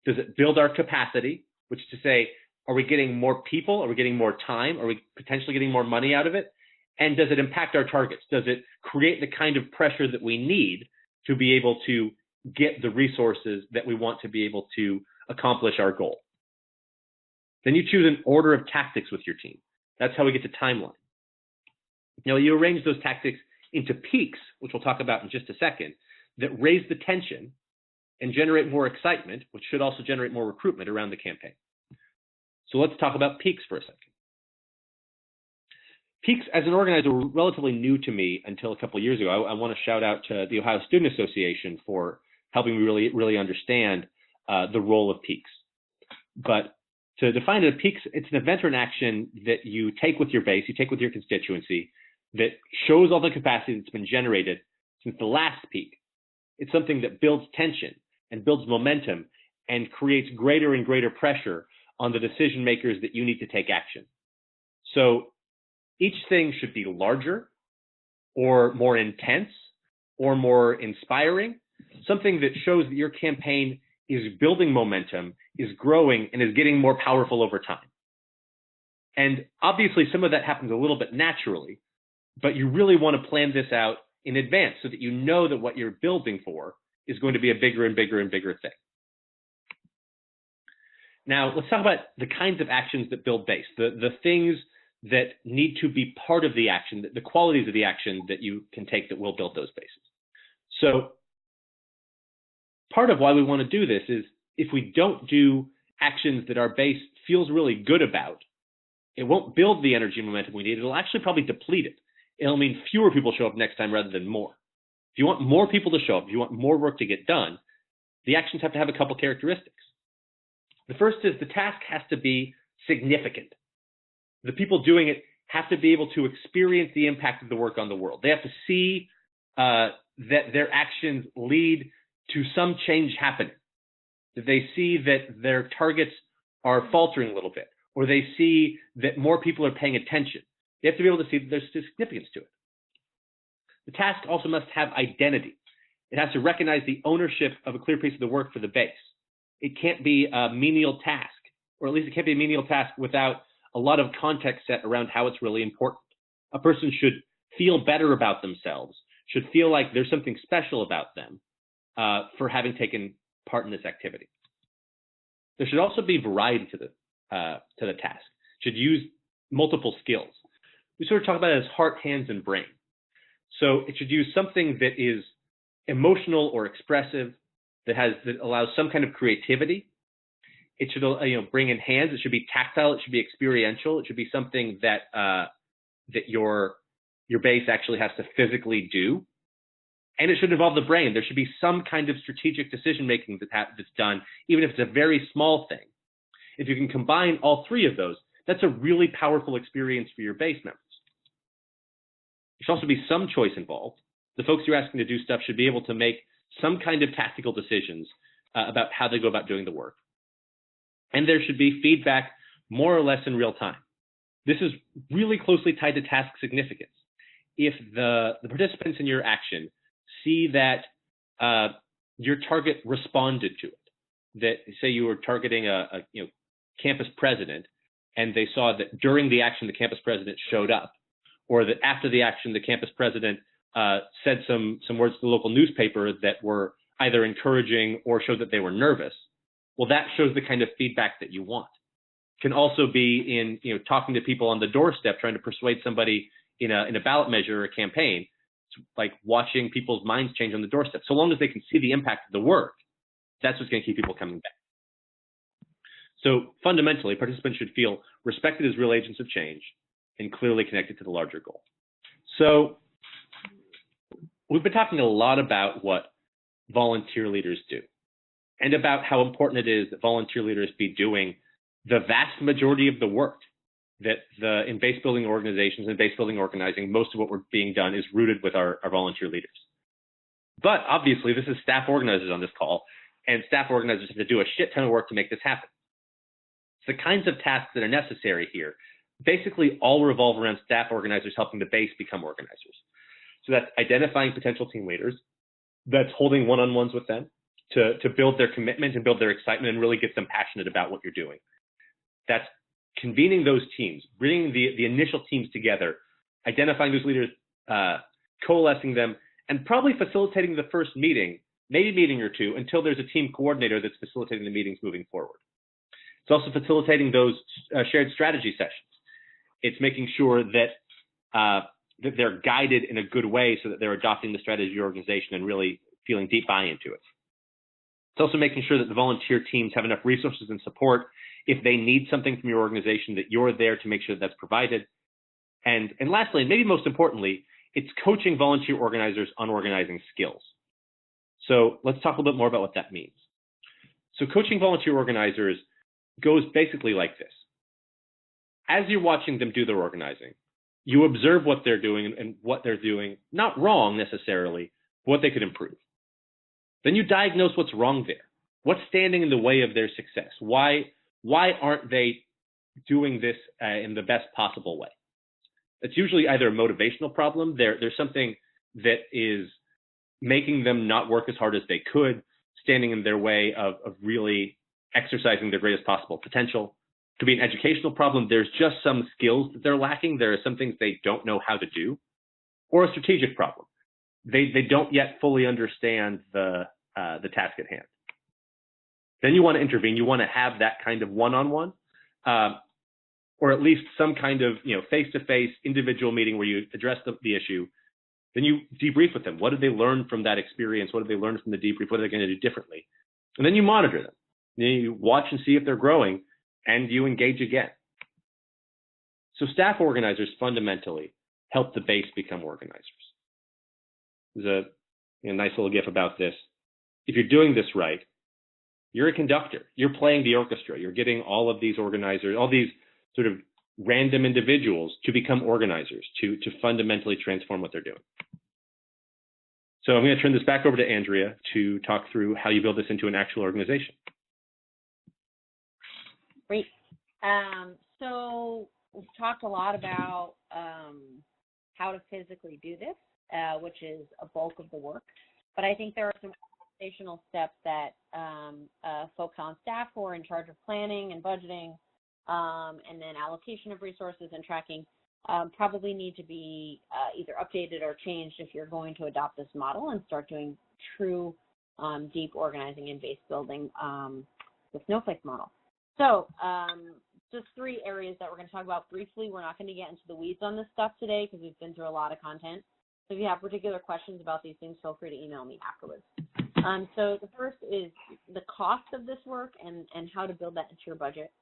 Does it build our capacity, which is to say, are we getting more people? Are we getting more time? Are we potentially getting more money out of it? And does it impact our targets? Does it create the kind of pressure that we need to be able to get the resources that we want to be able to accomplish our goal? Then you choose an order of tactics with your team. That's how we get to timeline. Now, you arrange those tactics into peaks, which we'll talk about in just a second, that raise the tension and generate more excitement, which should also generate more recruitment around the campaign. So let's talk about peaks for a second. Peaks, as an organizer, were relatively new to me until a couple of years ago. I want to shout out to the Ohio Student Association for helping me really understand the role of peaks. But to define it, peaks, it's an event or an action that you take with your base, you take with your constituency, that shows all the capacity that's been generated since the last peak. It's something that builds tension and builds momentum and creates greater and greater pressure on the decision makers that you need to take action. So each thing should be larger or more intense or more inspiring, something that shows that your campaign is building momentum, is growing, and is getting more powerful over time. And obviously, some of that happens a little bit naturally, but you really want to plan this out in advance so that you know that what you're building for is going to be a bigger and bigger and bigger thing. Now, let's talk about the kinds of actions that build base, the things that need to be part of the action, the qualities of the action that you can take that will build those bases. So part of why we want to do this is if we don't do actions that our base feels really good about, it won't build the energy and momentum we need. It'll actually probably deplete it. It'll mean fewer people show up next time rather than more. If you want more people to show up, if you want more work to get done, the actions have to have a couple characteristics. The first is the task has to be significant. The people doing it have to be able to experience the impact of the work on the world. They have to see that their actions lead to some change happening. that they see that their targets are faltering a little bit, or they see that more people are paying attention. They have to be able to see that there's significance to it. The task also must have identity. It has to recognize the ownership of a clear piece of the work for the base. It can't be a menial task, or at least it can't be a menial task without a lot of context set around how it's really important. A person should feel better about themselves, should feel like there's something special about them for having taken part in this activity. There should also be variety to the task. It should use multiple skills. We sort of talk about it as heart, hands, and brain. So it should use something that is emotional or expressive, that allows some kind of creativity. It should bring in hands. It should be tactile. It should be experiential. It should be something that that your base actually has to physically do. And it should involve the brain. There should be some kind of strategic decision making that's done, even if it's a very small thing. If you can combine all three of those, that's a really powerful experience for your base members. There should also be some choice involved. The folks you're asking to do stuff should be able to make some kind of tactical decisions about how they go about doing the work. And there should be feedback more or less in real time. This is really closely tied to task significance. If the participants in your action see that your target responded to it, that say you were targeting a campus president, and they saw that during the action the campus president showed up, or that after the action the campus president said some words to the local newspaper that were either encouraging or showed that they were nervous, well, that shows the kind of feedback that you want. It can also be in talking to people on the doorstep, trying to persuade somebody in a ballot measure or a campaign. It's like watching people's minds change on the doorstep. So long as they can see the impact of the work, that's what's going to keep people coming back. So fundamentally, participants should feel respected as real agents of change and clearly connected to the larger goal. So we've been talking a lot about what volunteer leaders do and about how important it is that volunteer leaders be doing the vast majority of the work that in base building organizations and base building organizing, most of what we're being done is rooted with our volunteer leaders. But obviously, this is staff organizers on this call, and staff organizers have to do a shit ton of work to make this happen. The kinds of tasks that are necessary here basically all revolve around staff organizers helping the base become organizers. So that's identifying potential team leaders, that's holding one-on-ones with them to build their commitment and build their excitement and really get them passionate about what you're doing. That's convening those teams, bringing the initial teams together, identifying those leaders, coalescing them, and probably facilitating the first meeting, maybe a meeting or two, until there's a team coordinator that's facilitating the meetings moving forward. It's also facilitating those shared strategy sessions. It's making sure that they're guided in a good way so that they're adopting the strategy of your organization and really feeling deep buy-in to it. It's also making sure that the volunteer teams have enough resources and support if they need something from your organization, that you're there to make sure that's provided. And lastly, and maybe most importantly, it's coaching volunteer organizers on organizing skills. So let's talk a little bit more about what that means. So coaching volunteer organizers goes basically like this. As you're watching them do their organizing, you observe what they're doing and what they're doing, not wrong necessarily, but what they could improve. Then you diagnose what's wrong there. What's standing in the way of their success? Why aren't they doing this in the best possible way? It's usually either a motivational problem. There's something that is making them not work as hard as they could, standing in their way of really exercising their greatest possible potential. It could be an educational problem. There's just some skills that they're lacking. There are some things they don't know how to do. Or a strategic problem. They don't yet fully understand the task at hand. Then you want to intervene. You want to have that kind of one-on-one, or at least some kind of face-to-face individual meeting where you address the issue. Then you debrief with them. What did they learn from that experience? What did they learn from the debrief? What are they going to do differently? And then you monitor them. Then you watch and see if they're growing, and you engage again. So staff organizers fundamentally help the base become organizers. There's a nice little gif about this. If you're doing this right, you're a conductor. You're playing the orchestra. You're getting all of these organizers, all these sort of random individuals to become organizers, to fundamentally transform what they're doing. So I'm going to turn this back over to Andrea to talk through how you build this into an actual organization.
Great. So we've talked a lot about how to physically do this, which is a bulk of the work. But I think there are some organizational steps that folks on staff who are in charge of planning and budgeting and then allocation of resources and tracking probably need to be either updated or changed if you're going to adopt this model and start doing true deep organizing and base building the Snowflake model. So just 3 areas that we're going to talk about briefly. We're not going to get into the weeds on this stuff today because we've been through a lot of content. So if you have particular questions about these things, feel free to email me afterwards. So the first is the cost of this work and how to build that into your budget.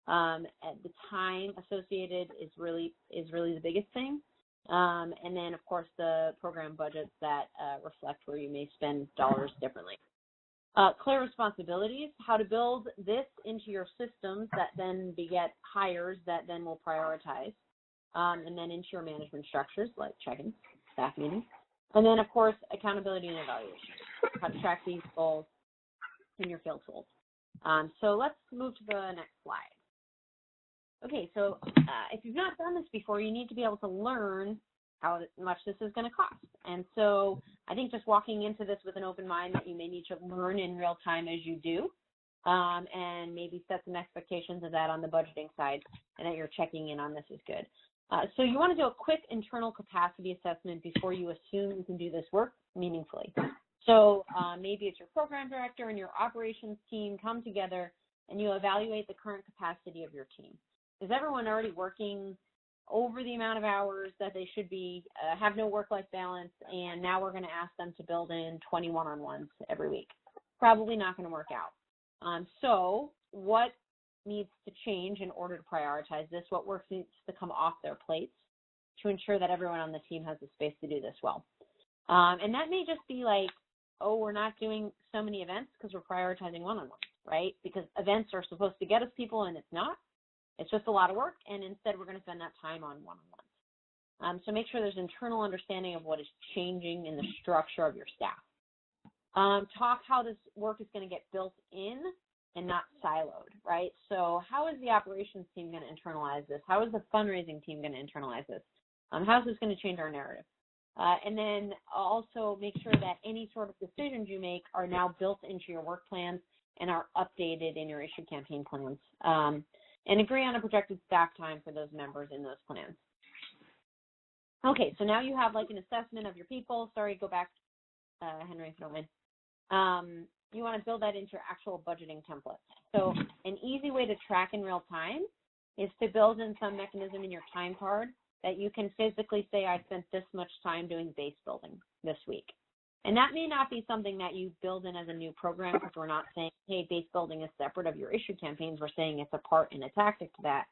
At the time associated is really the biggest thing. And then, of course, the program budgets that reflect where you may spend dollars differently. Clear responsibilities, how to build this into your systems that then beget hires that then will prioritize, and then into your management structures like check-ins, staff meetings. And then, of course, accountability and evaluation, how to track these goals in your field tools. So let's move to the next slide. Okay, so if you've not done this before, you need to be able to learn how much this is going to cost. And so I think just walking into this with an open mind that you may need to learn in real time as you do, and maybe set some expectations of that on the budgeting side, and that you're checking in on this is good. So you want to do a quick internal capacity assessment before you assume you can do this work meaningfully. So maybe it's your program director and your operations team come together and you evaluate the current capacity of your team. Is everyone already working over the amount of hours that they should be, have no work-life balance, and now we're going to ask them to build in 20 one-on-ones every week? Probably not going to work out. So what needs to change in order to prioritize this? What work needs to come off their plates to ensure that everyone on the team has the space to do this well? And that may just be like, oh, we're not doing so many events because we're prioritizing one-on-ones, right? Because events are supposed to get us people and it's not. It's just a lot of work, and instead we're going to spend that time on one-on-ones. So make sure there's internal understanding of what is changing in the structure of your staff. Talk how this work is going to get built in and not siloed, right? So how is the operations team going to internalize this? How is the fundraising team going to internalize this? How is this going to change our narrative? And then also make sure that any sort of decisions you make are now built into your work plans and are updated in your issue campaign plans. And agree on a projected staff time for those members in those plans. Okay, so now you have like an assessment of your people. Sorry, go back, Henry, if you don't mind. You want to build that into your actual budgeting template. So an easy way to track in real time is to build in some mechanism in your time card that you can physically say, I spent this much time doing base building this week. And that may not be something that you build in as a new program, because we're not saying, hey, base building is separate of your issue campaigns. We're saying it's a part and a tactic to that.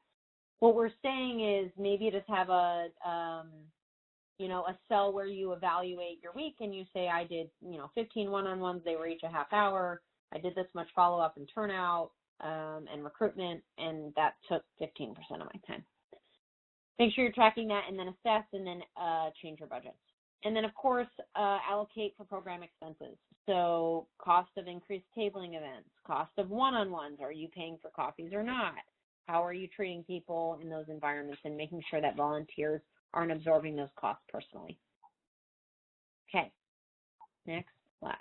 What we're saying is maybe just have a cell where you evaluate your week and you say, I did, 15 one-on-ones. They were each a half hour. I did this much follow-up and turnout and recruitment, and that took 15% of my time. Make sure you're tracking that and then assess and then change your budgets. And then, of course, allocate for program expenses. So cost of increased tabling events, cost of one-on-ones. Are you paying for coffees or not? How are you treating people in those environments and making sure that volunteers aren't absorbing those costs personally? Okay, next slide.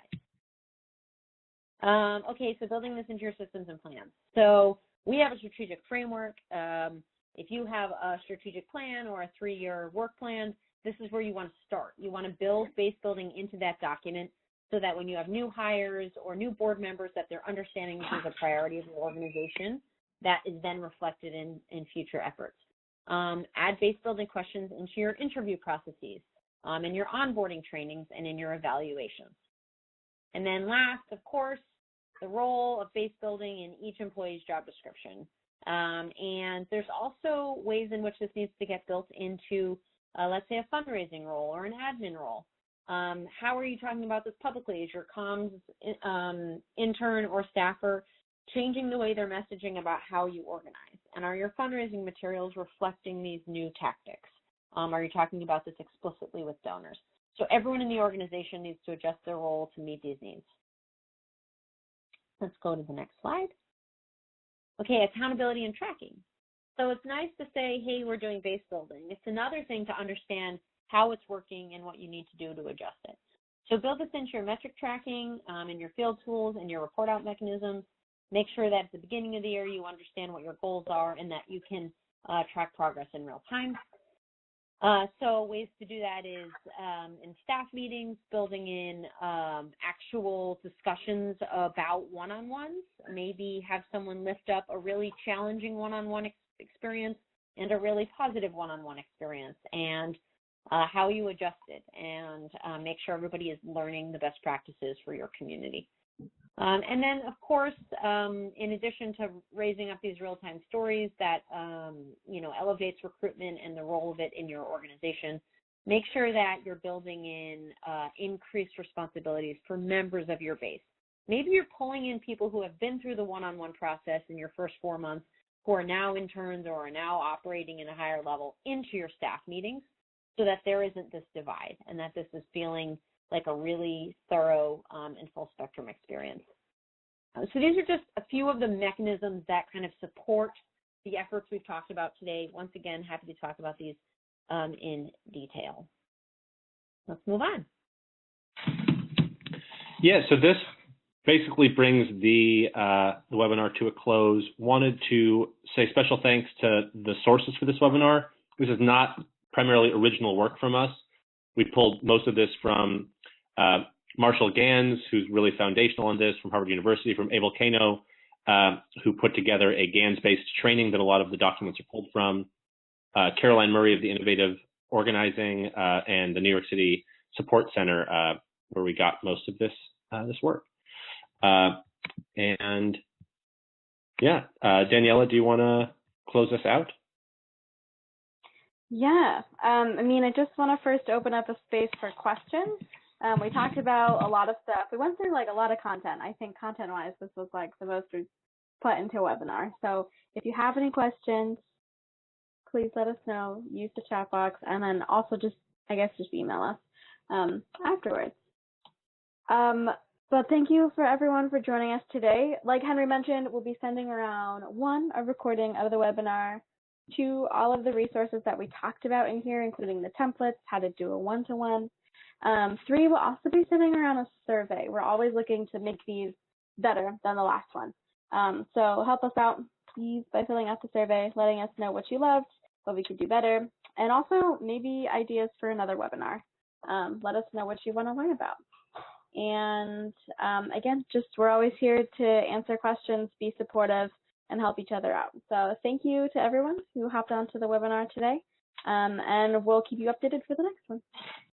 Okay, so building this into your systems and plans. So we have a strategic framework. If you have a strategic plan or a 3-year work plan, this is where you want to start. You want to build base building into that document so that when you have new hires or new board members, that they're understanding this is a priority of your organization that is then reflected in future efforts. Add base building questions into your interview processes, in your onboarding trainings, and in your evaluations. And then last, of course, the role of base building in each employee's job description. And there's also ways in which this needs to get built into let's say a fundraising role or an admin role. How are you talking about this publicly? Is your comms intern or staffer changing the way they're messaging about how you organize? And are your fundraising materials reflecting these new tactics? Are you talking about this explicitly with donors? So everyone in the organization needs to adjust their role to meet these needs. Let's go to the next slide. Okay, accountability and tracking. So it's nice to say, hey, we're doing base building. It's another thing to understand how it's working and what you need to do to adjust it. So build this into your metric tracking and your field tools and your report out mechanisms. Make sure that at the beginning of the year you understand what your goals are and that you can track progress in real time. So ways to do that is in staff meetings, building in actual discussions about one-on-ones. Maybe have someone lift up a really challenging one-on-one experience and a really positive one-on-one experience, and how you adjust it, and make sure everybody is learning the best practices for your community. And then, of course, in addition to raising up these real-time stories that, elevates recruitment and the role of it in your organization, make sure that you're building in increased responsibilities for members of your base. Maybe you're pulling in people who have been through the one-on-one process in your first 4 months, who are now interns or are now operating in a higher level into your staff meetings, so that there isn't this divide and that this is feeling like a really thorough and full spectrum experience. So these are just a few of the mechanisms that kind of support the efforts we've talked about today. Once again, happy to talk about these in detail. Let's move on.
Yeah, so this basically brings the webinar to a close. Wanted to say special thanks to the sources for this webinar. This is not primarily original work from us. We pulled most of this from Marshall Gans, who's really foundational on this, from Harvard University, from Abel Kano, who put together a GANs-based training that a lot of the documents are pulled from, Caroline Murray of the Innovative Organizing and the New York City Support Center, where we got most of this work. And yeah, Daniela, do you want to close us out?
Yeah, I just want to first open up a space for questions. We talked about a lot of stuff. We went through like a lot of content. I think content-wise, this was like the most we've put into a webinar. So if you have any questions, please let us know. Use the chat box, and then also just email us afterwards. But thank you for everyone for joining us today. Like Henry mentioned, we'll be sending around 1, a recording of the webinar, 2, all of the resources that we talked about in here, including the templates, how to do a one-to-one. 3, we'll also be sending around a survey. We're always looking to make these better than the last one. So help us out, please, by filling out the survey, letting us know what you loved, what we could do better, and also maybe ideas for another webinar. Let us know what you want to learn about. And again, we're always here to answer questions, be supportive, and help each other out. So thank you to everyone who hopped onto the webinar today, and we'll keep you updated for the next one.